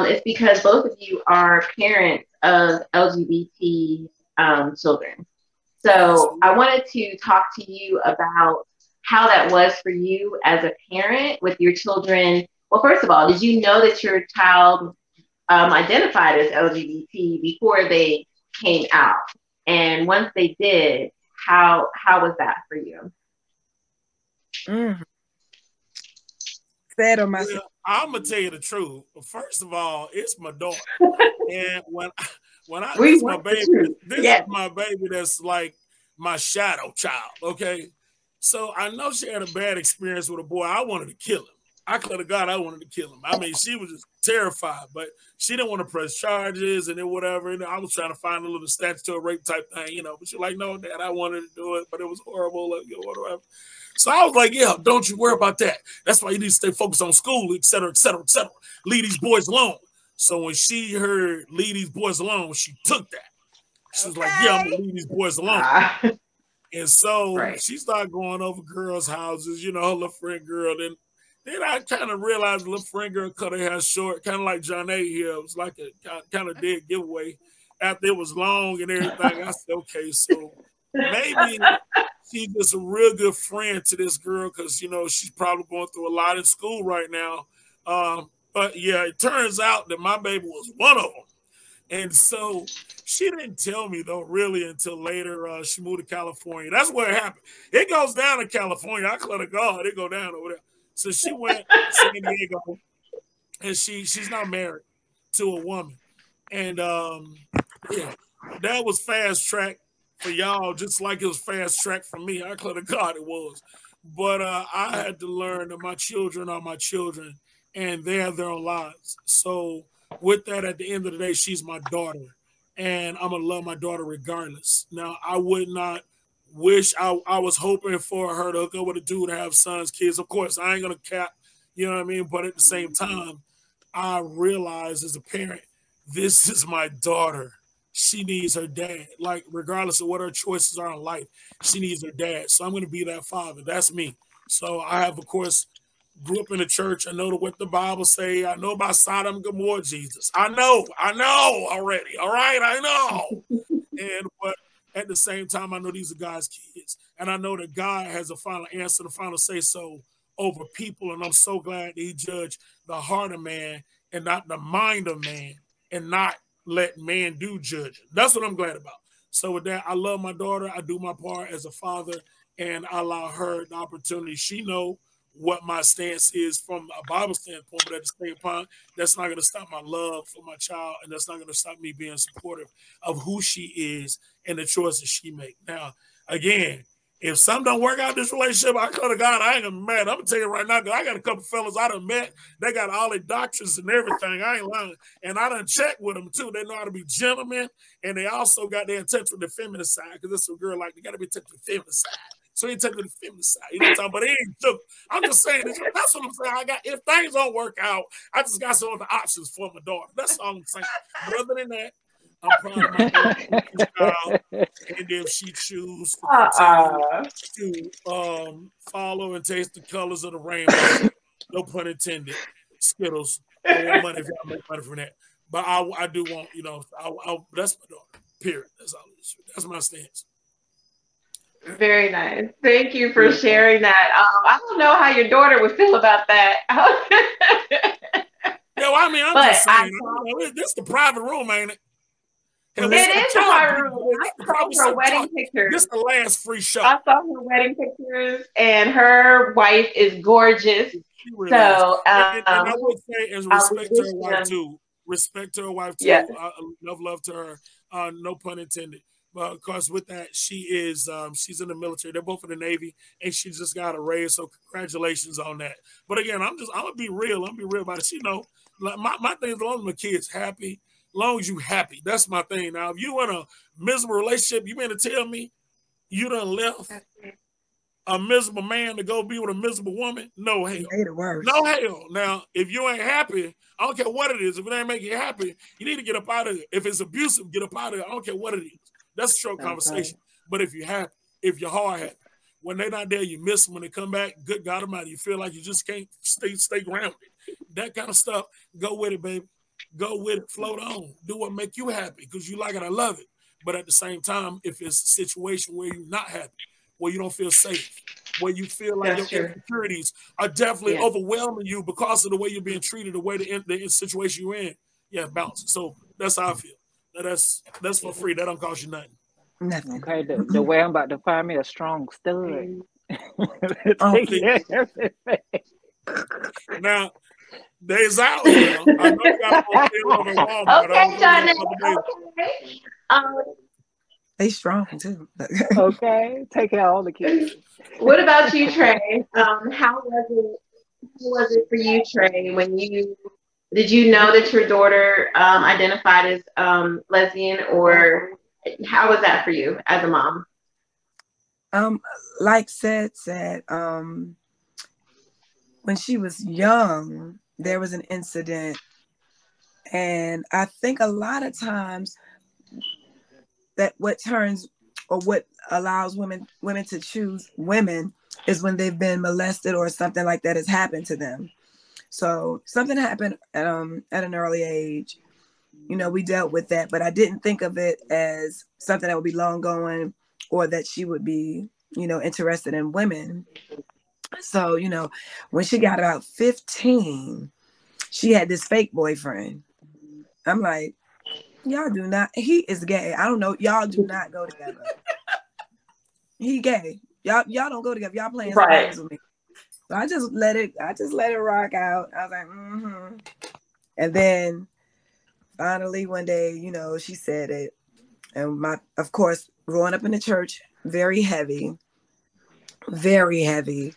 is because both of you are parents of LGBT children. So I wanted to talk to you about how that was for you as a parent with your children. Well, first of all, did you know that your child identified as LGBT before they came out? And once they did, how was that for you? Said on myself. Well, I'm gonna tell you the truth. First of all, it's my daughter, and when I this my baby, this is my baby. That's like my shadow child. Okay, so I know she had a bad experience with a boy. I wanted to kill him. I clear to God, I wanted to kill him. I mean, she was just terrified, but she didn't want to press charges and then whatever. And I was trying to find a little statutory rape type thing, But she's like, "No, Dad, I wanted to do it, but it was horrible." Like, whatever. So I was like, "Yeah, don't you worry about that. That's why you need to stay focused on school, et cetera, et cetera, et cetera. Leave these boys alone." So when she heard "leave these boys alone," she took that. She was like, "Yeah, I'm gonna leave these boys alone." And so she started going over girls' houses, her little friend girl. Then I kind of realized the little friend girl cut her hair short, kind of like Johna'e here. It was like a kind of dead giveaway. After it was long and everything, I said, okay, so maybe she's just a real good friend to this girl because, she's probably going through a lot in school right now. But yeah, it turns out that my baby was one of them. And so she didn't tell me, though, really, until later. She moved to California. That's where it happened. It goes down to California. I clear to God, it go down over there. So she went to San Diego, and she's not married to a woman. And, that was fast track for y'all, just like it was fast track for me. I declare to God it was. But I had to learn that my children are my children and they have their own lives. So with that, at the end of the day, she's my daughter. And I'm going to love my daughter regardless. Now, I would not wish, I was hoping for her to hook up with a dude to have sons, kids. Of course, I ain't going to cap, you know what I mean? But at the same time, I realize as a parent, this is my daughter. She needs her dad. Like, regardless of what her choices are in life, she needs her dad. So I'm going to be that father. That's me. So I have, of course, grew up in the church. I know what the Bible say. I know about Sodom and Gomorrah, Jesus. I know already. All right, I know. But at the same time, I know these are God's kids. And I know that God has a final answer, the final say-so over people. And I'm so glad that he judged the heart of man and not the mind of man and not let man do judging. That's what I'm glad about. So with that, I love my daughter. I do my part as a father, and I allow her the opportunity. She know what my stance is from a Bible standpoint, but at the same time, that's not going to stop my love for my child, and that's not going to stop me being supportive of who she is and the choices she make. Now, again, if something don't work out in this relationship, I go to God, I ain't gonna be mad. I'm gonna tell you right now, because I got a couple fellas I done met. They got all their doctrines and everything. I ain't lying. And I done checked with them too. They know how to be gentlemen, and they also got their in touch with the feminine side, because this is a girl like, they got to be in touch with the feminine side. So he in touch with the feminine side. You know what I'm talking about? But he ain't took. I'm just saying, that's what I'm saying. I got, if things don't work out, I just got some other options for my daughter. That's all I'm saying. But other than that, I'm proud of my child, and if she chooses to follow and taste the colors of the rainbow, no pun intended, Skittles. I want money if y'all make money from that. But I do want, you know, that's my daughter. Period. That's all it is. That's my stance. Very nice. Thank you for sharing that. I don't know how your daughter would feel about that. Yeah, well, I mean, I'm just saying, this is the private room, ain't it? It is a private room. I saw her wedding pictures. This is the last free show. I saw her wedding pictures, and her wife is gorgeous. Really so, and I would say, and respect to her wife too. Respect to her wife too. Yes. Love to her. No pun intended. But of course, with that, she is she's in the military. They're both in the Navy, and she just got a raise. So congratulations on that. But again, I'm gonna be real. I'm gonna be real about it. She know, like my thing is, as long as my kids happy, as long as you happy, that's my thing. Now, if you in a miserable relationship, you mean to tell me you done left a miserable man to go be with a miserable woman? No hell. No hell. Now, if you ain't happy, I don't care what it is. If it ain't making you happy, you need to get up out of it. If it's abusive, get up out of it. I don't care what it is. That's a short conversation. But if you're happy, if you're hard happy, when they're not there, you miss them. When they come back, good God Almighty, you feel like you just can't stay grounded. That kind of stuff, go with it, baby. Go with it. Float on. Do what make you happy because you like it. I love it. But at the same time, if it's a situation where you're not happy, where you don't feel safe, where you feel like your insecurities are definitely overwhelming you because of the way you're being treated, the way the situation you're in, bounce. So that's how I feel. That's for free. That don't cost you nothing. Nothing. Okay, the way I'm about to find me a strong stud. Now, days out here. I know you got to go Walmart. Okay, Johna'e. Okay. They strong too. Okay, take care of all the kids. What about you, Tre'Jae? How was it for you, Tre'Jae, when did you know that your daughter identified as lesbian, or how was that for you as a mom? Like said, when she was young, there was an incident, and I think a lot of times that what allows women to choose women is when they've been molested or something like that has happened to them. So something happened at an early age. You know, we dealt with that, but I didn't think of it as something that would be long going or that she would be, interested in women. So, when she got about 15, she had this fake boyfriend. I'm like, y'all do not, he is gay. I don't know. Y'all do not go together. He gay. Y'all don't go together. Y'all playing games with me. So I just let it rock out. I was like, And then finally one day, she said it. And of course, growing up in the church, very heavy, very heavy.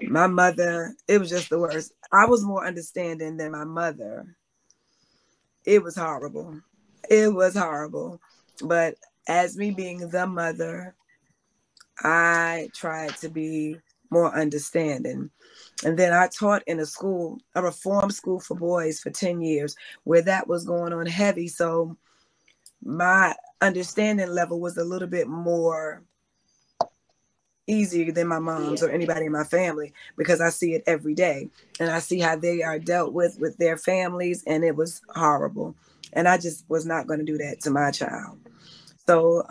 My mother, it was just the worst. I was more understanding than my mother. It was horrible. It was horrible. But as me being the mother, I tried to be more understanding. And then I taught in a reform school for boys for 10 years where that was going on heavy. So my understanding level was a little bit more easier than my mom's or anybody in my family, because I see it every day and I see how they are dealt with their families, and it was horrible. And I just was not going to do that to my child. So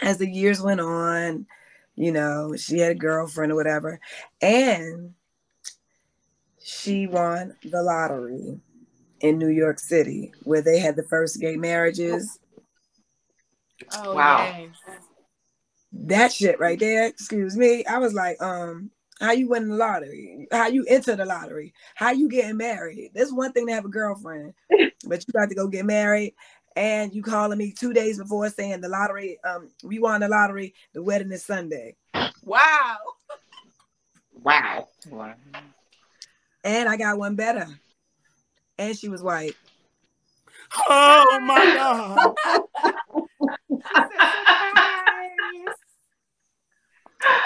as the years went on, you know, she had a girlfriend or whatever, and she won the lottery in New York City where they had the first gay marriages. Oh, wow. Yes. That shit right there, excuse me. I was like, how you win the lottery? How you enter the lottery? How you getting married? There's one thing to have a girlfriend, but you got to go get married. And you calling me 2 days before saying the lottery, we won the lottery, the wedding is Sunday. Wow. Wow. And I got one better. And she was white. Oh my God.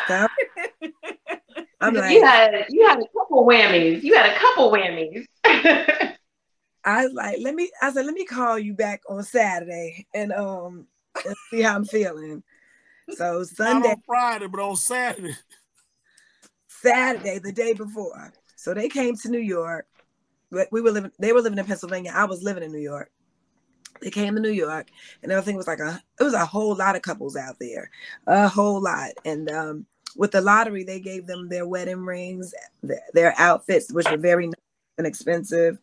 So, I'm like, you had a couple whammies. You had a couple whammies. I was like, let me call you back on Saturday and see how I'm feeling. So Sunday, not on Friday, but on Saturday, the day before. So they came to New York. They were living in Pennsylvania. I was living in New York. They came to New York, and everything was it was a whole lot of couples out there, a whole lot. And with the lottery, they gave them their wedding rings, their outfits, which were very nice and expensive.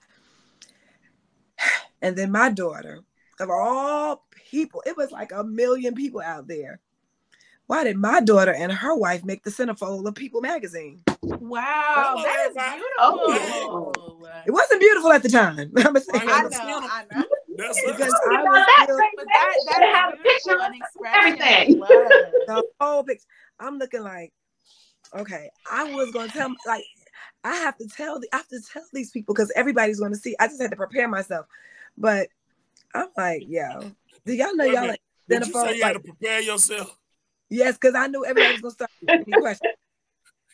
And then my daughter, of all people, it was like 1 million people out there. Why did my daughter and her wife make the centerfold of People magazine? Wow, that's beautiful. Oh. It wasn't beautiful at the time. I'm gonna say I know. That's because I was still, but that have a picture and everything. The whole picture. I'm looking like, okay, I was gonna tell, like, I have to tell these people because everybody's gonna see. I just had to prepare myself. But I'm like, yo, do y'all know y'all like did you say you had to prepare yourself? Yes, because I knew everybody was gonna start asking me questions.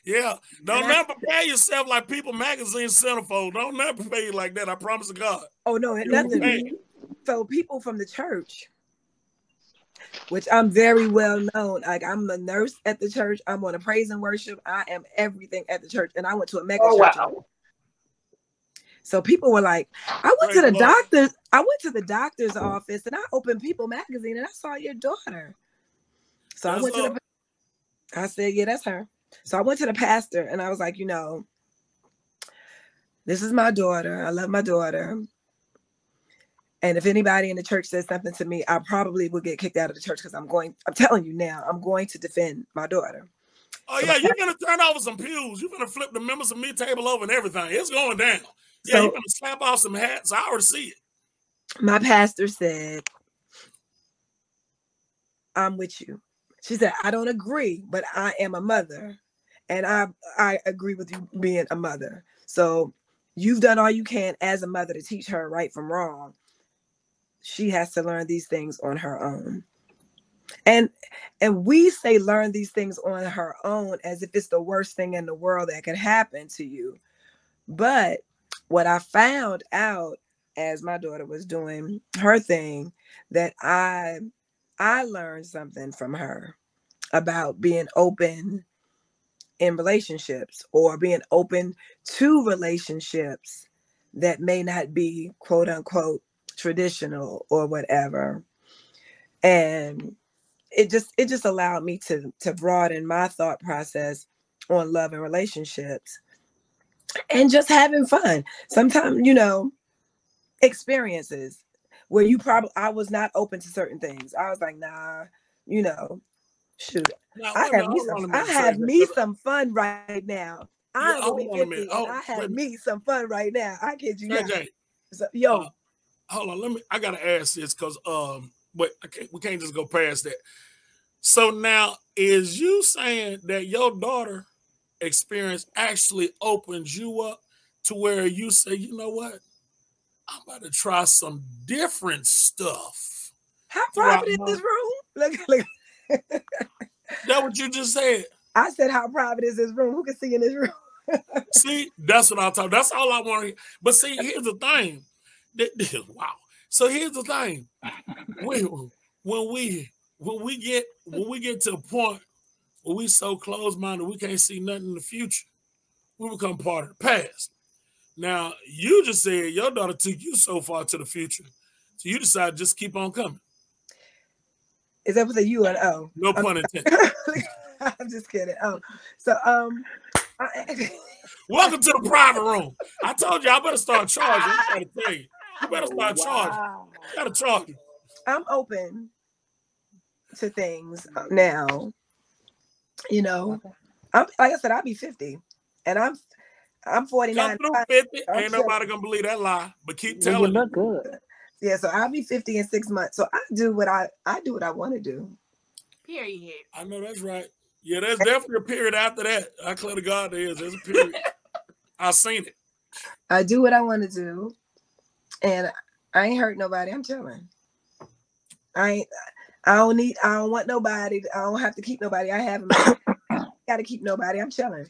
Yeah, don't never prepare yourself like People magazine centerfold. Don't never prepare you like that. I promise to God. Oh no, nothing. So people from the church, which I'm very well known. Like, I'm a nurse at the church. I'm on a praise and worship. I am everything at the church, and I went to a mega church. Wow. So people were like, I went to the doctor's office, and I opened People magazine, and I saw your daughter. So I went to I said, yeah, that's her. So I went to the pastor, and I was like, you know, this is my daughter. I love my daughter. And if anybody in the church says something to me, I probably will get kicked out of the church because I'm telling you now, I'm going to defend my daughter. Oh, so yeah, you're going to turn over some pews. You're going to flip the members of me table over and everything. It's going down. Yeah, you're going to slap off some hats. I already see it. My pastor said, I'm with you. She said, I don't agree, but I am a mother. And I agree with you being a mother. So you've done all you can as a mother to teach her right from wrong. She has to learn these things on her own. And we say learn these things on her own as if it's the worst thing in the world that could happen to you. But what I found out as my daughter was doing her thing, that I learned something from her about being open in relationships, or being open to relationships that may not be quote unquote traditional or whatever. And it just allowed me to broaden my thought process on love and relationships and just having fun. Sometimes, you know, experiences where I was not open to certain things. I was like, nah, you know, shoot. Now, I have me some fun right now. I'm gonna be 50, and I have me some fun right now. I kid you not. Tre'Jae, So, yo, hold on. I gotta ask this because but we can't just go past that. So now, is you saying that your daughter experience actually opens you up to where you say, you know what? I'm about to try some different stuff. How private is this room? Look. That what you just said? I said, how private is this room? Who can see in this room? See, that's what I'm talking. That's all I want to hear. But see, here's the thing. Wow. So here's the thing. When we get to a point where we so close-minded we can't see nothing in the future, we become part of the past. Now, you just said your daughter took you so far to the future, so you decided to just keep on coming. Is that with a U and O? No pun intended. I'm just kidding. Oh, so welcome to the private room. I told you I better start charging. I'm trying to tell you. You better start charging. You gotta charge. I'm open to things now. You know, like I said, I'll be 50, and I'm 49. Come through 50. Ain't nobody gonna believe that lie, but keep telling you. Look good. Yeah, so I'll be 50 in 6 months. So I do what I want to do. Period. I know that's right. Yeah, there's definitely a period after that. I declare to God there's a period. I seen it. I do what I want to do, and I ain't hurt nobody. I'm chilling. I don't want nobody. I don't have to keep nobody. I haven't got to keep nobody. I'm chilling.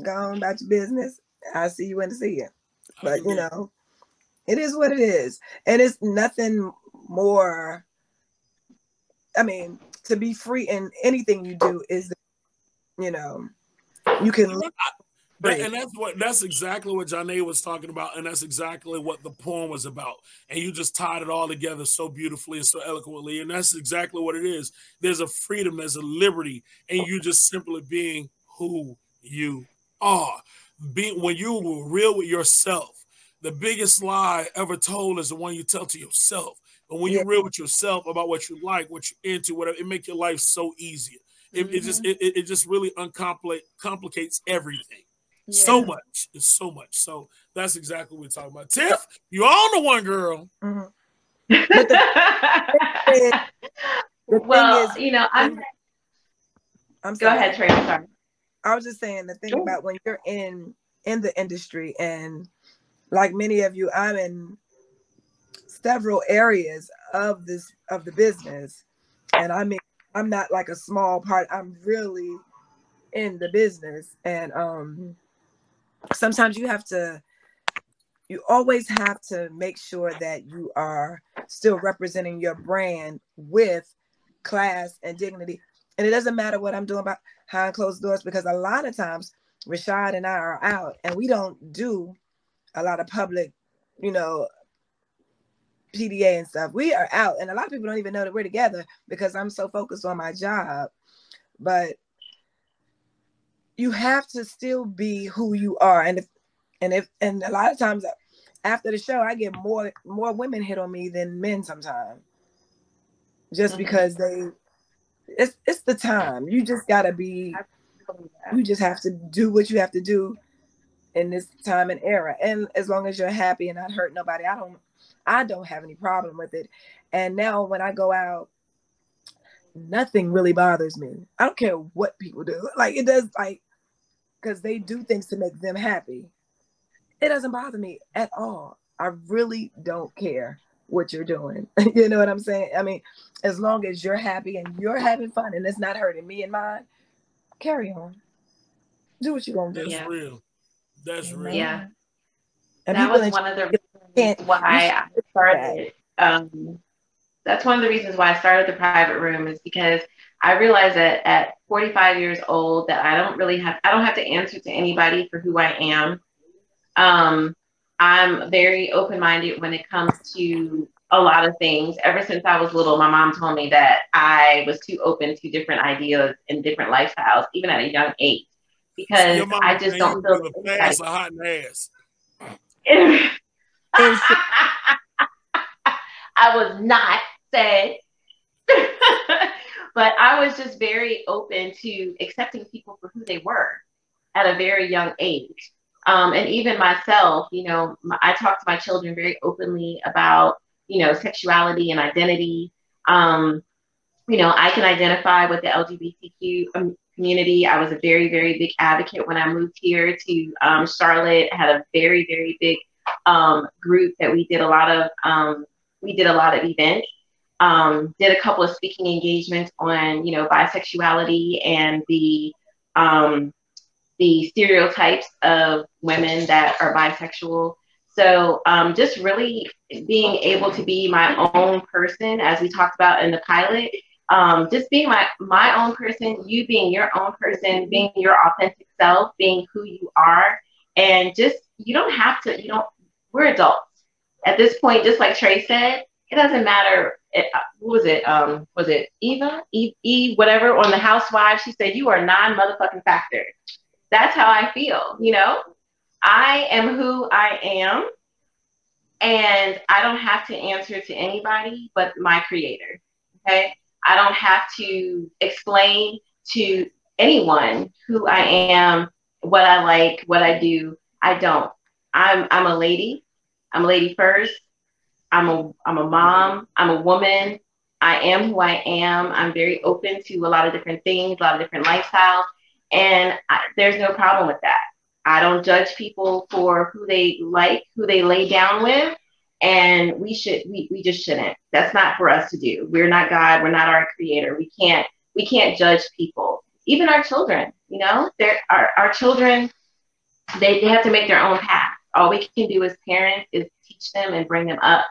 Go on about your business. I'll see you when to see you. But you know, it is what it is. And it's nothing more. I mean, to be free in anything you do is, you know, you can. And that's exactly what Johna'e was talking about, and that's exactly what the poem was about. And you just tied it all together so beautifully and so eloquently, and that's exactly what it is. There's a freedom, there's a liberty, and you just simply being who you are. When you were real with yourself, the biggest lie ever told is the one you tell to yourself. But when you're real with yourself about what you like, what you're into, whatever, it makes your life so easier. It just really complicates everything. Yeah. So much. It's so much. So that's exactly what we're talking about. Tiff, you all know one girl. Mm-hmm. Well, is, you know, I'm go ahead, Tre'Jae. Sorry. I was just saying the thing about when you're in the industry, and like many of you, I'm in several areas of the business, and I mean, I'm not like a small part. I'm really in the business, and sometimes you always have to make sure that you are still representing your brand with class and dignity. And it doesn't matter what I'm doing behind closed doors, because a lot of times Rashad and I are out and we don't do a lot of public, you know, PDA and stuff. We are out, and a lot of people don't even know that we're together because I'm so focused on my job. But you have to still be who you are, and a lot of times after the show, I get more women hit on me than men sometimes, just because it's the time. You just gotta be. You just have to do what you have to do in this time and era, and as long as you're happy and not hurt nobody, I don't have any problem with it. And now when I go out, nothing really bothers me. I don't care what people do. Like it does, like, because they do things to make them happy. It doesn't bother me at all. I really don't care what you're doing. You know what I'm saying? I mean, as long as you're happy and you're having fun and it's not hurting me and mine, carry on. Do what you're going to do. That's real. That's real. Yeah. And that was one of the reasons why I started. That's one of the reasons why I started the private room, is because I realized that at 45 years old that I don't have to answer to anybody for who I am. I'm very open-minded when it comes to a lot of things. Ever since I was little, my mom told me that I was too open to different ideas and different lifestyles, even at a young age, because I just don't feel fast or hot in ass. I was not said, but I was just very open to accepting people for who they were at a very young age. And even myself, you know, I talk to my children very openly about, you know, sexuality and identity. You know, I can identify with the LGBTQ community. I was a very, very big advocate when I moved here to Charlotte. I had a very, very big group that we did a lot of events. Did a couple of speaking engagements on, you know, bisexuality and the stereotypes of women that are bisexual. So just really being able to be my own person, as we talked about in the pilot, just being my own person, you being your own person, being your authentic self, being who you are. And just, you don't have to, we're adults. At this point, just like Tre'Jae said, it doesn't matter. Was it Eve, whatever, on the Housewives? She said, you are non-motherfucking factor. That's how I feel, you know? I am who I am, and I don't have to answer to anybody but my creator, okay? I don't have to explain to anyone who I am, what I like, what I do. I don't. I'm a lady. I'm a lady first. I'm a mom. I'm a woman. I am who I am. I'm very open to a lot of different things, a lot of different lifestyles, and there's no problem with that. I don't judge people for who they like, who they lay down with, and we just shouldn't. That's not for us to do. We're not God. We're not our creator. We can't judge people. Even our children, you know, our children, they have to make their own path. All we can do as parents is teach them and bring them up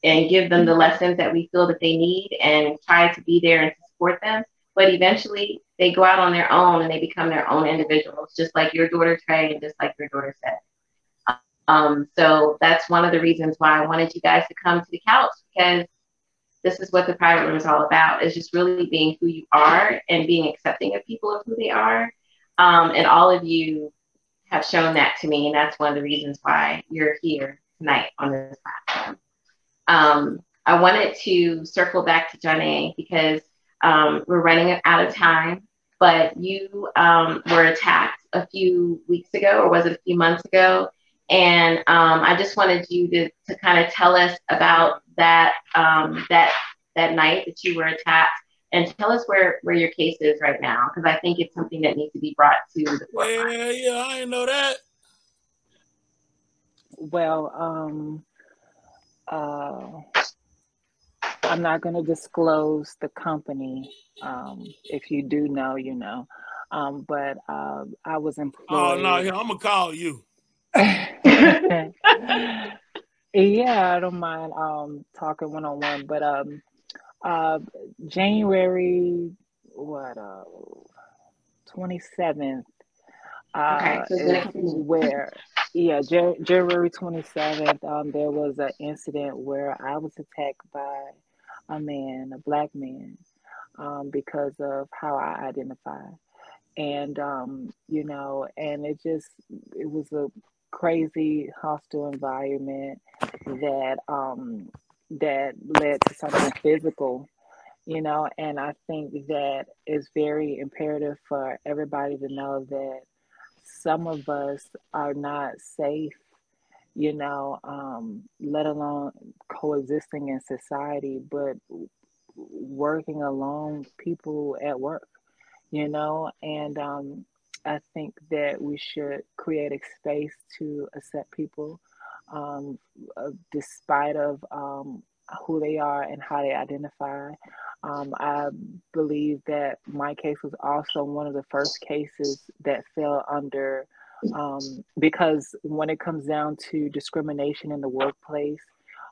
and give them the lessons that we feel that they need and try to be there and to support them. But eventually they go out on their own and they become their own individuals, just like your daughter, Tre'Jae, and just like your daughter said. So that's one of the reasons why I wanted you guys to come to the couch, because this is what the private room is all about, is just really being who you are and being accepting of people of who they are. And all of you have shown that to me, and that's one of the reasons why you're here tonight on this platform. I wanted to circle back to Johna'e because we're running out of time, but you were attacked a few weeks ago, or was it a few months ago? And I just wanted you to kind of tell us about that that night that you were attacked, and tell us where your case is right now, because I think it's something that needs to be brought to the forefront. Yeah, I didn't know that. Well, I'm not going to disclose the company. If you do know, you know. But I was employed. Oh no, I'm gonna call you. Yeah, I don't mind talking one-on-one, but January 27th is where, January 27th, there was an incident where I was attacked by a black man, because of how I identify. And, you know, and it was a crazy hostile environment that led to something physical, you know. And I think that it's very imperative for everybody to know that some of us are not safe, you know, let alone coexisting in society, but working along people at work, you know. And I think that we should create a space to accept people, despite of who they are and how they identify. I believe that my case was also one of the first cases that fell under, because when it comes down to discrimination in the workplace,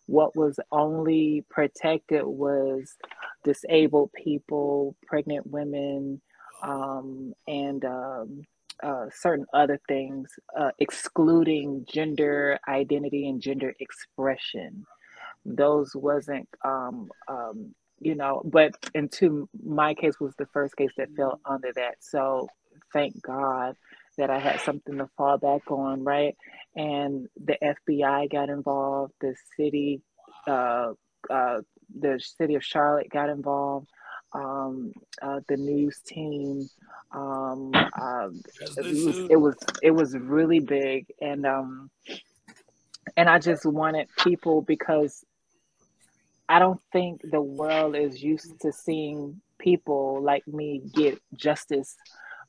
what was only protected was disabled people, pregnant women, and certain other things, excluding gender identity and gender expression. Those wasn't, you know, but into my case was the first case that fell under that. So thank God that I had something to fall back on, right? And the FBI got involved, the city of Charlotte got involved, the news team. It was really big, and I just wanted people, because I don't think the world is used to seeing people like me get justice,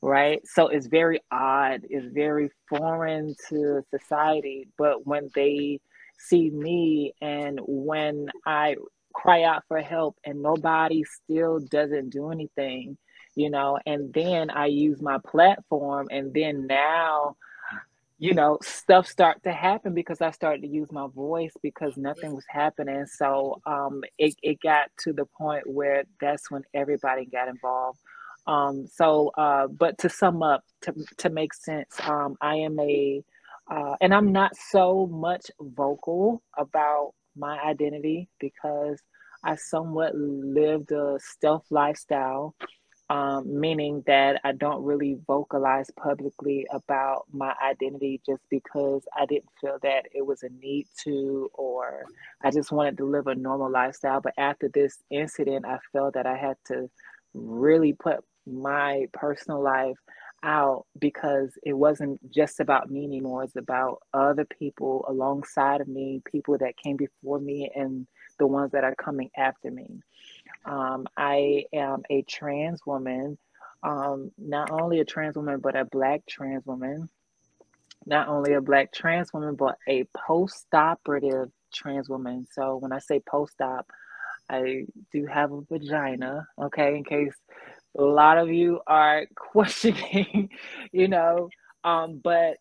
right? So it's very odd, it's very foreign to society. But when they see me and when I cry out for help and nobody still doesn't do anything, and then I use my platform, and then now stuff start to happen because I started to use my voice because nothing was happening. So it got to the point where that's when everybody got involved. But to sum up, to make sense, I am and I'm not so much vocal about my identity because I somewhat lived a stealth lifestyle, meaning that I don't really vocalize publicly about my identity just because I didn't feel that it was a need to, or I just wanted to live a normal lifestyle. But after this incident, I felt that I had to really put my personal life out because it wasn't just about me anymore. It's about other people alongside of me, people that came before me, and the ones that are coming after me. I am a trans woman, not only a trans woman, but a Black trans woman. Not only a Black trans woman, but a post-operative trans woman. So when I say post-op, I do have a vagina, okay, in case a lot of you are questioning, but,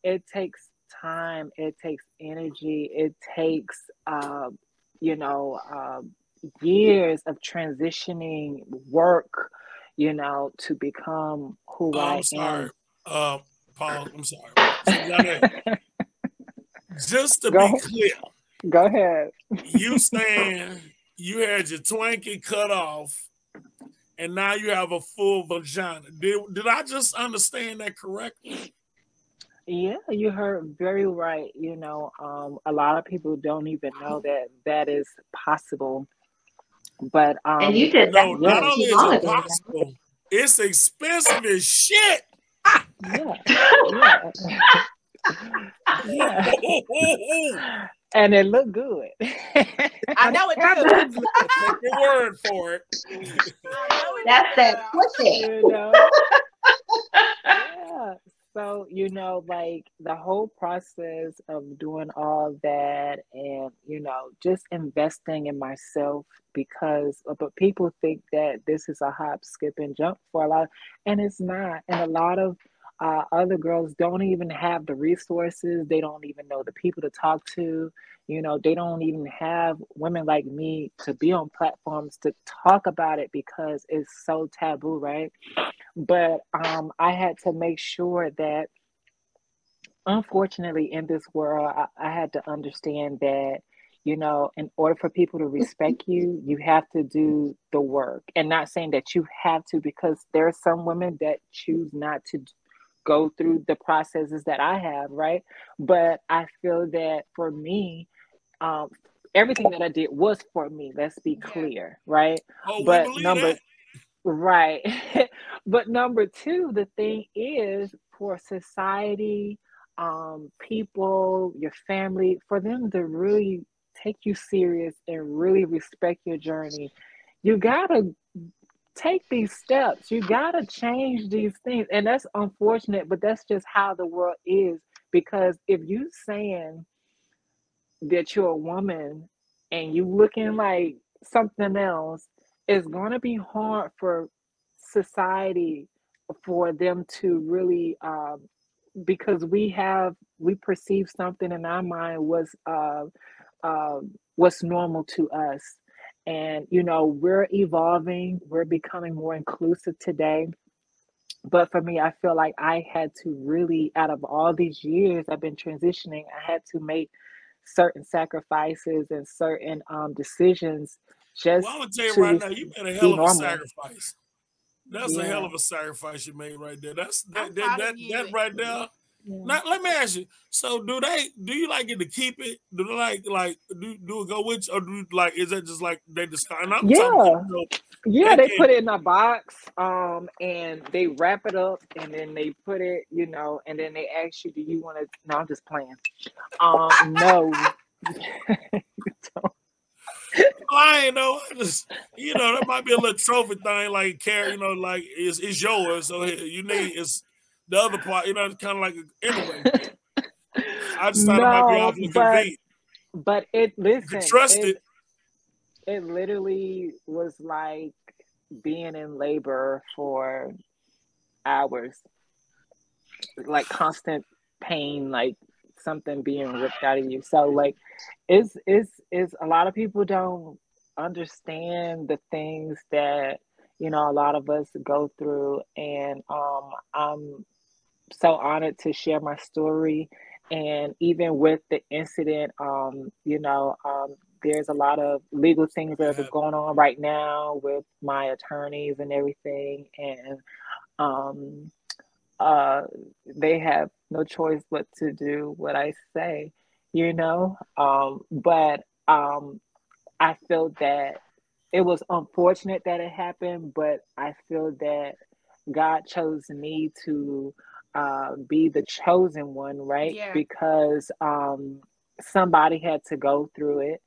it takes time, it takes energy, it takes, years of transitioning work, to become who I I'm sorry, am. Paul. I'm sorry. So, Johna'e, just to be Go, clear, go ahead. you saying you had your Twinkie cut off, and now you have a full vagina. Did I just understand that correctly? Yeah, you heard very right. A lot of people don't even know that that is possible. But And you did that No, yeah, not not only too is long it ago. possible, it's expensive as shit. yeah, yeah, yeah. And it looked good. I know it do. Take your word for it. I know it That's that do. pussy. Yeah. So, like the whole process of doing all that and, just investing in myself but people think that this is a hop, skip, and jump for a lot, and it's not. And a lot of other girls don't even have the resources. They don't even know the people to talk to. They don't even have women like me to be on platforms to talk about it because it's so taboo, right? But I had to make sure that, unfortunately, in this world, I had to understand that, in order for people to respect you, you have to do the work. And not saying that you have to, because there are some women that choose not to go through the processes that I have, right? But I feel that for me, um, everything that I did was for me. Let's be clear, right? Oh, we But believe that. right. But number two, the thing is for society, people, your family, for them to really take you serious and really respect your journey, you gotta take these steps. You gotta change these things. And that's unfortunate, but that's just how the world is. Because if you saying that you're a woman and you looking like something else, it's going to be hard for society for them to really because we perceive something in our mind was what's normal to us. And we're evolving, we're becoming more inclusive today. But for me, I feel like I had to really, out of all these years I've been transitioning, I had to make certain sacrifices and certain decisions Well, I'm just gonna tell you to right now, you made a hell be of a normal. sacrifice. That's a hell Yeah, of a sacrifice you made right there. That's I'm that that proud of that, you. that right there. yeah, Now let me ask you. So do you like it to keep it? Do they like do it go with you, or like is that just like they just and I'm talking yeah, yeah. they They can put it in a box, and they wrap it up, and then they put it, and then they ask you, "Do you want to?" No, I'm just playing. No. lying though. I just, that might be a little trophy thing, like carry, like it's yours. So you need it's the other part. It's kind of like anyway. I just thought it might be awfully convenient. But You can trust it. It literally was like being in labor for hours, like constant pain, like something being ripped out of you. So like it's a lot of people don't understand the things that a lot of us go through, and I'm so honored to share my story. And even with the incident, there's a lot of legal things that are going on right now with my attorneys and everything, and they have no choice but to do what I say, but I feel that it was unfortunate that it happened, but I feel that God chose me to be the chosen one, right? Yeah. Because somebody had to go through it,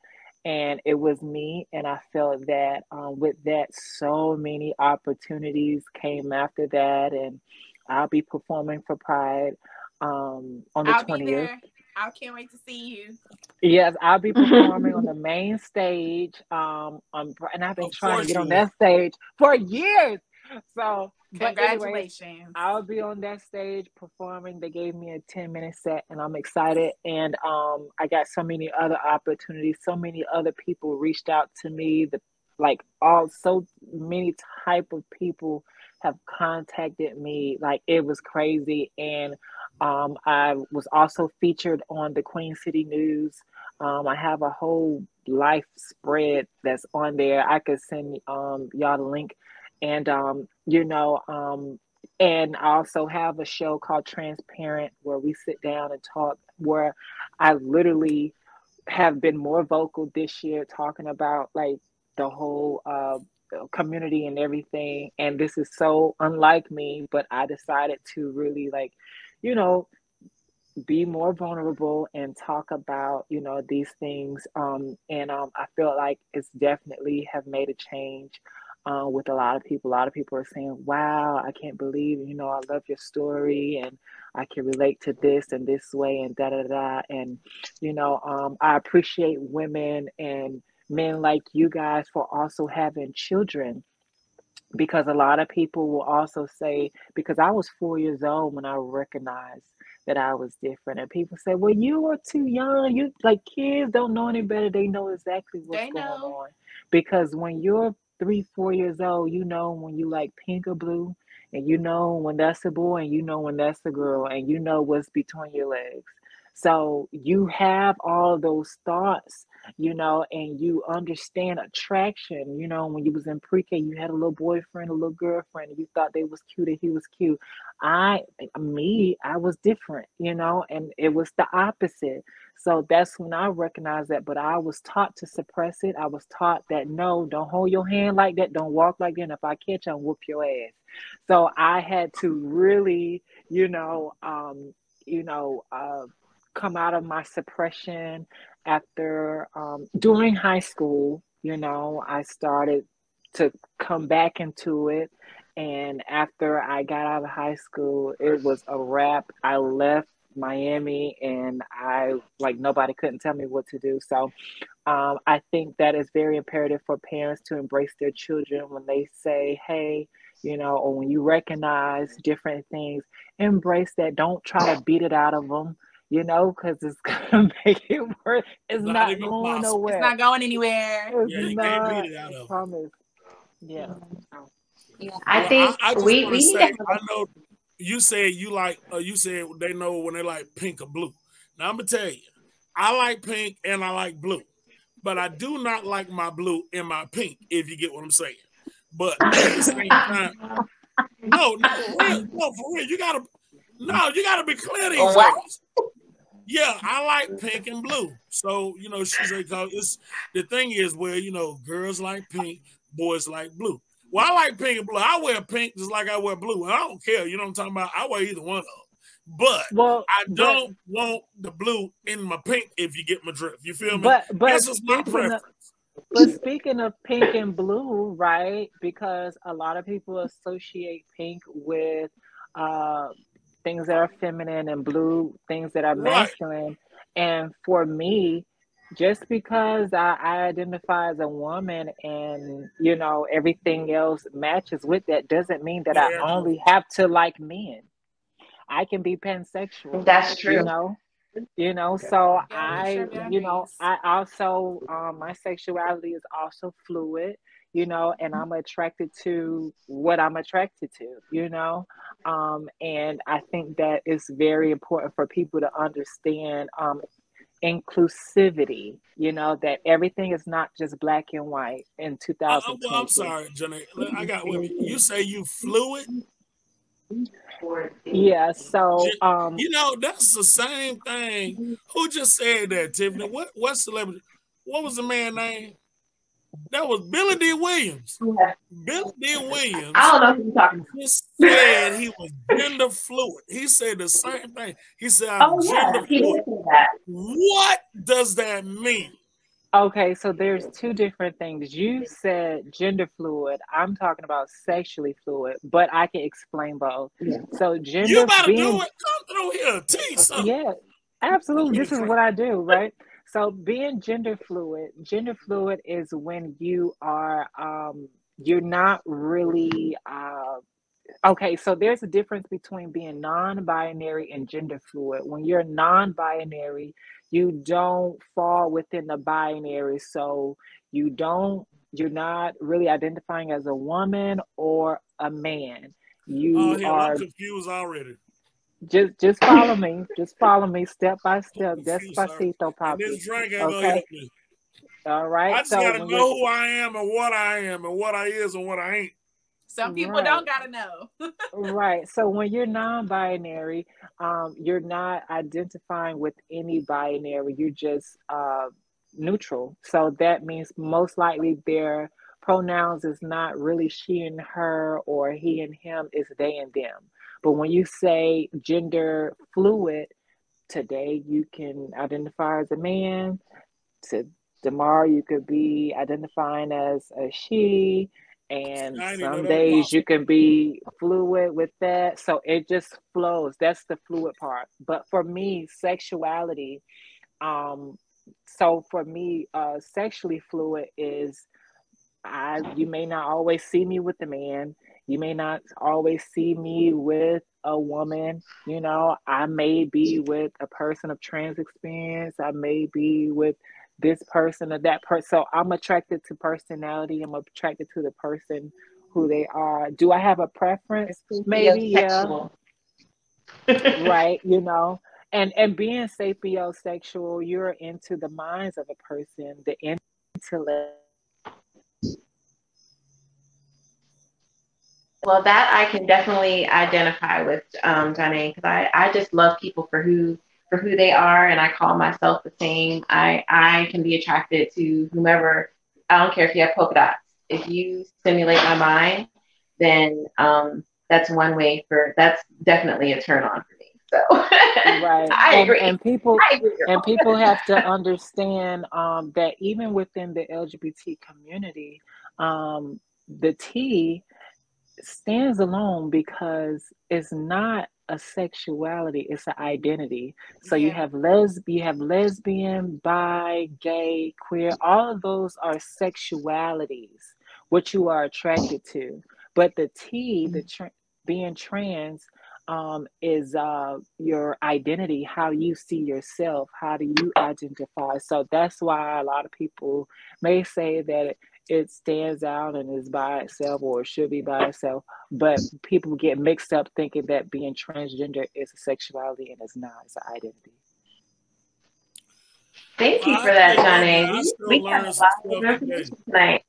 and it was me. And I felt that with that, so many opportunities came after that, and I'll be performing for Pride on the 20th. I'll be there. I can't wait to see you. Yes, I'll be performing on the main stage. And I've been trying to get on that stage for years. So, congratulations. But anyway, I'll be on that stage performing. They gave me a 10-minute set, and I'm excited. And I got so many other opportunities. So many other people reached out to me. So many type of people have contacted me. Like, it was crazy. And I was also featured on the Queen City News. I have a whole life spread that's on there. I could send y'all the link. And and I also have a show called Transparent, where we sit down and talk, where I literally have been more vocal this year, talking about like the whole community and everything. And this is so unlike me, but I decided to really be more vulnerable and talk about these things. I feel like it's definitely have made a change with a lot of people. A lot of people are saying, wow, I can't believe, I love your story, and I can relate to this and this way, and da da da. And I appreciate women and men like you guys for also having children, because a lot of people will also say, because I was 4 years old when I recognized that I was different, and people say, well, you were too young. You, like, kids don't know any better. They know exactly what's going on, because when you're 3-4 years old, when you like pink or blue, and when that's a boy, and when that's a girl, and what's between your legs. So you have all those thoughts, and you understand attraction. When you was in pre-K, you had a little boyfriend, a little girlfriend, and you thought they was cute and he was cute. I was different, and it was the opposite. So that's when I recognized that, but I was taught to suppress it. I was taught that, no, don't hold your hand like that. Don't walk like that. And if I catch you, I'll whoop your ass. So I had to really, come out of my suppression after, during high school. I started to come back into it. And after I got out of high school, it was a wrap. I left Miami, and nobody couldn't tell me what to do. So I think that is very imperative for parents to embrace their children when they say, hey, or when you recognize different things, embrace that. Don't try to beat it out of them, because it's going to make it worse. It's not going nowhere. It's not going anywhere. You can't beat it out of them. Yeah. Yeah, I think I just we want to need say, to I know you said you said they know when they like pink or blue. Now I'm gonna tell you, I like pink and I like blue, but I do not like my blue and my pink, if you get what I'm saying. But at the same time, no, for real, you gotta be clear these days. Yeah, I like pink and blue. So, she's like, the thing is where, girls like pink, boys like blue. Well, I like pink and blue. I wear pink just like I wear blue. And I don't care. You know what I'm talking about? I wear either one of them. But I don't want the blue in my pink, if you get my drift. You feel me? That's just my preference. But speaking of pink and blue, right? Because a lot of people associate pink with uh, things that are feminine and blue things that are Right. masculine. And for me, just because I identify as a woman and everything else matches with that doesn't mean that I There it goes. only have to like men. I can be pansexual, That's you true. know. So Yeah, mix your boundaries. I also my sexuality is also fluid, and I'm attracted to what I'm attracted to, and I think that it's very important for people to understand inclusivity, that everything is not just black and white in Well, I'm 2022. sorry, Johna'e. I got with me. You say you fluid? Yeah, so That's the same thing. Who just said that, Tiffany? What celebrity? What was the man's name? That was Billy D. Williams. Yeah. Billy D. I Williams don't know who you're talking about. just said he was gender fluid. He said the same thing. He said, I'm Oh gender yeah, he fluid. did say that. What does that mean? Okay, so there's two different things. You said gender fluid. I'm talking about sexually fluid, but I can explain both. Yeah. So You gender better do being it. Come through here. Teach something. yeah, absolutely. This is what I do, right? So being gender fluid is when you are you're not really okay, so there's a difference between being non-binary and gender fluid. When you're non-binary, you don't fall within the binary. So you're not really identifying as a woman or a man. Oh, You hell, I'm are confused already. just follow me. Just follow me step by I'm step. confused, sir. Despacito, And papi. this drink ain't gonna Okay. help me. All I right. just So gotta when you're know who I am and what I am and what I is and what I ain't. Some people right. don't gotta know. Right. So when you're non-binary, you're not identifying with any binary. You're just neutral. So that means most likely their pronouns is not really she and her or he and him, it's they and them. But when you say gender fluid, today you can identify as a man. Tomorrow you could be identifying as a she, and I didn't even know some that was days you possible. can be fluid with that. So it just flows. That's the fluid part. But for me, sexuality, um, so for me, sexually fluid is you may not always see me with a man. You may not always see me with a woman. I may be with a person of trans experience. I may be with this person or that person. So I'm attracted to personality. I'm attracted to the person who they are. Do I have a preference? Maybe, yeah. Sapiosexual. Right, and being sapiosexual, you're into the minds of a person, the intellect. Well, that I can definitely identify with, Johna'e, because I just love people for who they are, and I call myself the same. I can be attracted to whomever. I don't care if you have polka dots. If you stimulate my mind, then that's one way that's definitely a turn on for me. So Right. I agree. And people I agree. have to understand that even within the LGBT community, the T stands alone because it's not a sexuality, it's an identity. So you Yeah. have lesbian, bi, gay, queer, all of those are sexualities, what you are attracted to. But the T, being trans, is your identity, how you see yourself, how do you identify. So that's why a lot of people may say that it stands out and is by itself or it should be by itself, but people get mixed up thinking that being transgender is a sexuality and it's not, it's an identity. Thank Well, you I for that, tell you what, Johnny. man, I still We have learn a some lot of stuff today. information tonight.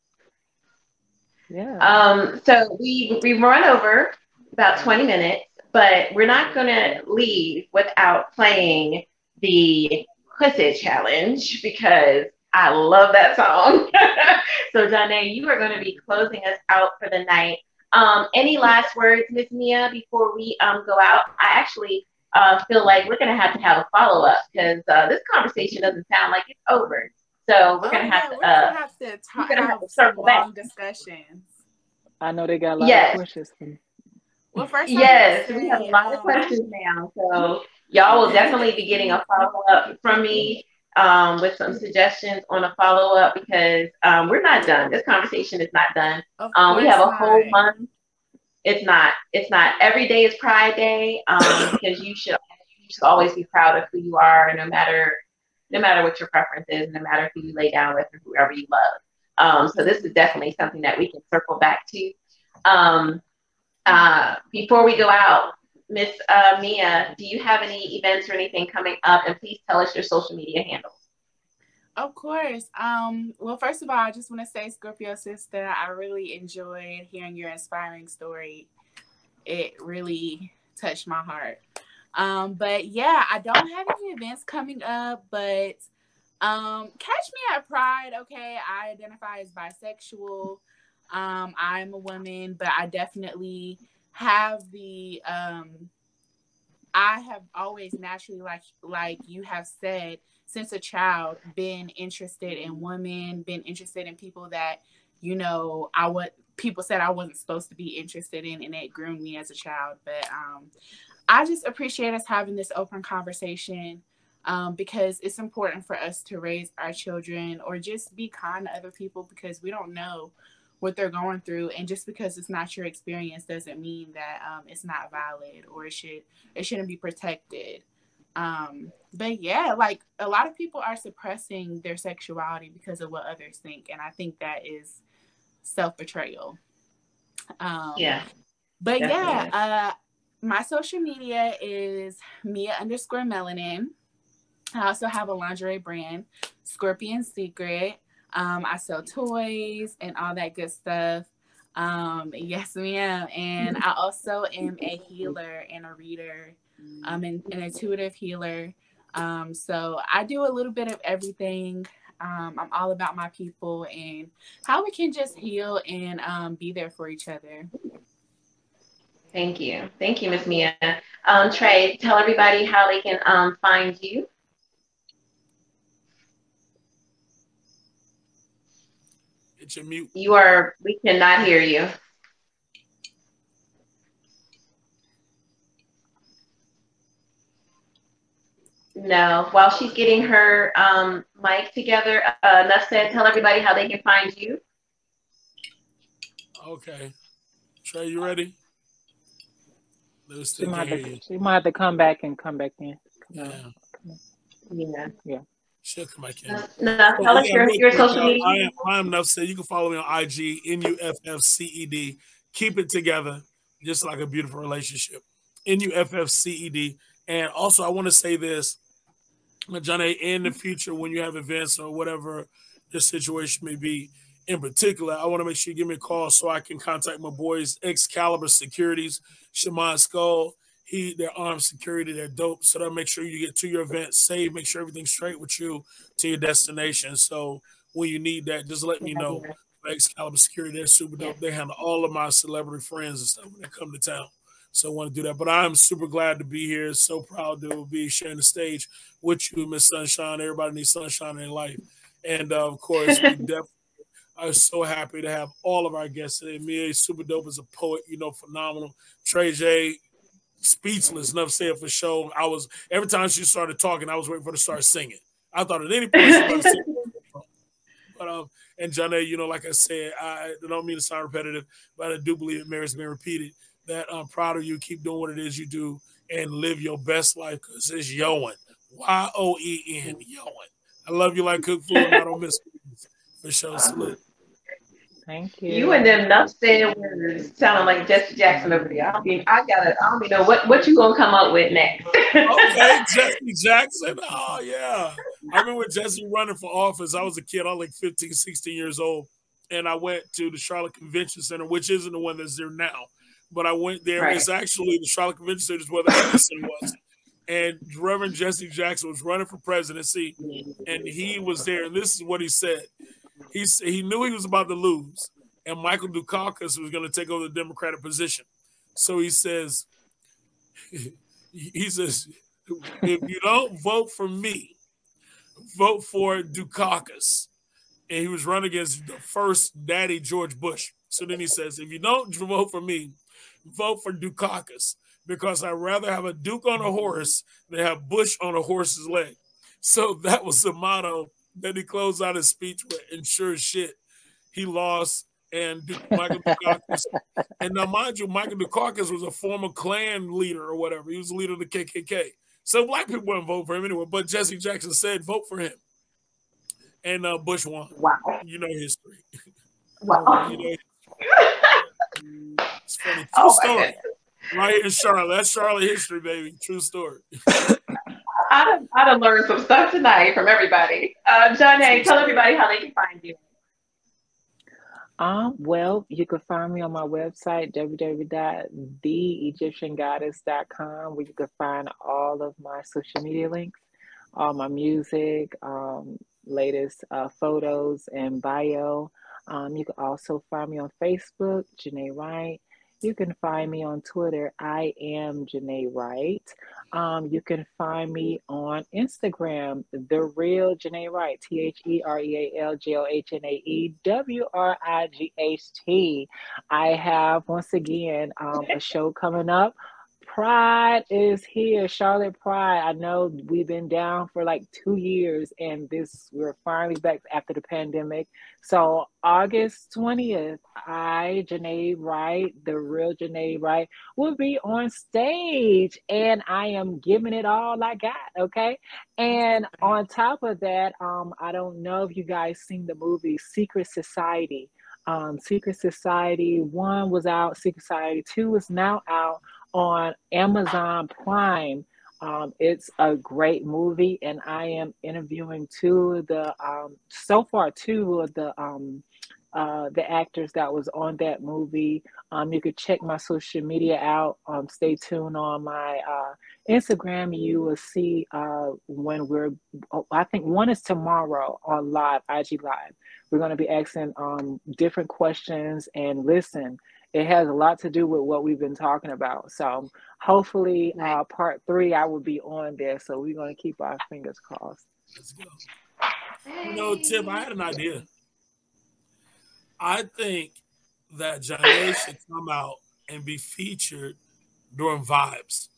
Yeah. So we've run over about 20 minutes, but we're not gonna leave without playing the Pussy Challenge because I love that song. So Johna'e, you are gonna be closing us out for the night. Any last words, Miss Mia, before we go out? I actually feel like we're gonna have to have a follow-up because this conversation doesn't sound like it's over. So we're gonna have to have some circle back. long discussions. I know they got a lot of questions for me. Well, first, yes, we have a lot of questions now. So y'all will definitely be getting a follow-up from me with some suggestions on a follow-up because we're not done. This conversation is not done. We have a whole month. It's not. Every day is Pride Day because you should always be proud of who you are, no matter what your preference is, no matter who you lay down with or whoever you love. So this is definitely something that we can circle back to. Before we go out, Miss Mia, do you have any events or anything coming up? And please tell us your social media handles. Of course. Well, first of all, I just want to say, Scorpio sister, I really enjoyed hearing your inspiring story. It really touched my heart. But yeah, I don't have any events coming up, but catch me at Pride. Okay, I identify as bisexual. I'm a woman, but I definitely have the I have always naturally, like you have said, since a child, been interested in women, been interested in people that, you know, people said I wasn't supposed to be interested in, and it groomed me as a child. But I just appreciate us having this open conversation because it's important for us to raise our children or just be kind to other people because we don't know what they're going through, and just because it's not your experience doesn't mean that it's not valid or it shouldn't be protected. But yeah, like a lot of people are suppressing their sexuality because of what others think, and I think that is self-betrayal. Yeah. But definitely. Yeah, my social media is Mia_Melanin. I also have a lingerie brand, Scorpion Secret. I sell toys and all that good stuff. Yes, ma'am. And I also am a healer and a reader, an intuitive healer. So I do a little bit of everything. I'm all about my people and how we can just heal and be there for each other. Thank you, Miss Mia. Tre'Jae, tell everybody how they can find you. Your mute. We cannot hear you. No, while she's getting her mic together, Nuffced, tell everybody how they can find you. Okay. Tre'Jae, you ready? She might have to come back in. Yeah. She'll come back in. Tell us your social media. I am Nuffced. You can follow me on IG, Nuffced. Keep it together, just like a beautiful relationship. Nuffced. And also, I want to say this, Johna'e, in the future, when you have events or whatever the situation may be, in particular, I want to make sure you give me a call so I can contact my boys, Excalibur Securities, Shaman Skull. They're armed security, they're dope. So they'll make sure you get to your event safe, make sure everything's straight with you to your destination. So when you need that, just let me know. Excalibur Security, they're super dope. They handle all of my celebrity friends and stuff when they come to town. So I want to do that. But I'm super glad to be here. So proud to be sharing the stage with you, Miss Sunshine. Everybody needs sunshine in their life. And of course, we definitely are so happy to have all of our guests today. Mia, super dope as a poet, phenomenal. Tre'Jae, speechless, enough said for sure. Every time she started talking, I was waiting for her to start singing. I thought at any point she was singing. But and Johna'e, like I said, I don't mean to sound repetitive, but I do believe it merits being repeated. That I'm proud of you. Keep doing what it is you do and live your best life because it's yoin. Y-O-E-N, yoin. I love you like cook food and I don't miss it. For sure. Salute. Thank you. You and them Nuffced words sounding like Jesse Jackson over there. I don't even know what you gonna come up with next. Okay, Jesse Jackson. Oh yeah. I remember Jesse running for office. I was a kid, I was like 15, 16 years old. And I went to the Charlotte Convention Center, which isn't the one that's there now. But I went there. Right. It's actually the Charlotte Convention Center is where the Edison was. And Reverend Jesse Jackson was running for presidency. And he was there. And this is what he said. He knew he was about to lose, and Michael Dukakis was going to take over the Democratic position. So he says, if you don't vote for me, vote for Dukakis. And he was running against the first daddy, George Bush. So then he says, if you don't vote for me, vote for Dukakis, because I'd rather have a Duke on a horse than have Bush on a horse's leg. So that was the motto that he closed out his speech with. And sure as shit, he lost. And Michael Dukakis, and now mind you, Michael Dukakis was a former Klan leader or whatever. He was the leader of the KKK. So black people wouldn't vote for him anyway. But Jesse Jackson said, vote for him. And Bush won. Wow. You know history. Wow. You know, it's funny. True story. Right here in Charlotte. That's Charlotte history, baby. True story. I done learned some stuff tonight from everybody. Johna'e, tell everybody how they can find you. Well, you can find me on my website, www.theegyptiangoddess.com, where you can find all of my social media links, all my music, latest photos and bio. You can also find me on Facebook, Johna'e Wright. You can find me on Twitter. I am Johna'e Wright. You can find me on Instagram, The Real Johna'e Wright, TheRealJohanaEWright. I have, once again, a show coming up. Pride is here, Charlotte Pride. I know we've been down for like 2 years, and we're finally back after the pandemic. So August 20th, I, Johna'e Wright, The Real Johna'e Wright, will be on stage, and I am giving it all I got, okay? And on top of that, I don't know if you guys seen the movie Secret Society. Secret Society 1 was out, Secret Society 2 is now out on Amazon Prime. It's a great movie, and I am interviewing two of the actors that was on that movie. You could check my social media out. Stay tuned on my Instagram. You will see when I think one is tomorrow on live, IG Live. We're going to be asking different questions, and listen, it has a lot to do with what we've been talking about. So hopefully part 3, I will be on there. So we're going to keep our fingers crossed. Let's go. You know, Tim, I had an idea. I think that Johna'e should come out and be featured during Vibes.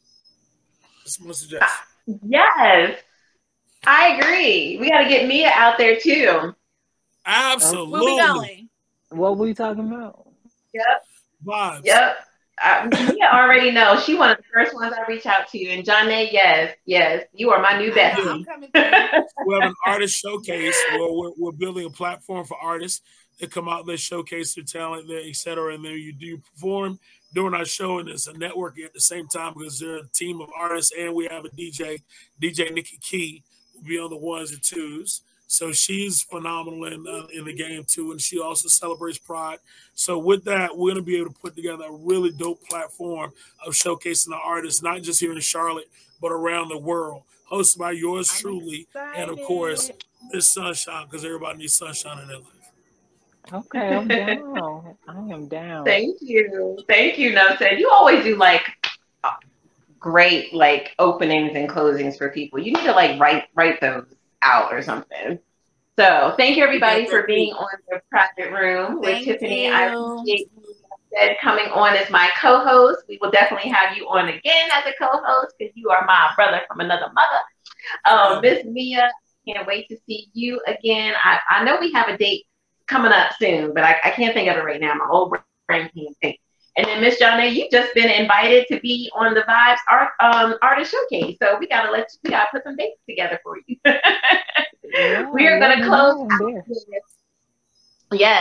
That's my suggestion. Yes, I agree. We got to get Mia out there too. Absolutely. Where we going? What were we talking about? Yep. Vibes. Yep. Mia already knows. She one of the first ones I reach out to. And Johna'e, yes, you are my new bestie. I'm coming through. We have an artist showcase where we're building a platform for artists that come out, they showcase their talent, et cetera, and then you do perform during our show, and it's a network at the same time because they're a team of artists, and we have a DJ Nikki Key, will be on the 1s and 2s. So she's phenomenal in the game too, and she also celebrates Pride. So with that, we're going to be able to put together a really dope platform of showcasing the artists, not just here in Charlotte, but around the world, hosted by yours truly, and of course, Miss Sunshine, because everybody needs sunshine in their life. Okay, I'm down. I am down. Thank you, Nuffced. You always do like great like openings and closings for people. You need to like write those out or something. So thank you everybody for being on the private room with Tiffany. I appreciate you coming on as my co-host. We will definitely have you on again as a co-host because you are my brother from another mother. Miss Mia, can't wait to see you again. I know we have a date coming up soon, but I can't think of it right now. My old brain can't think. And then Miss Johna'e, you've just been invited to be on the Vibes Artist Showcase. So we gotta put some dates together for you. We are gonna close out. Yes.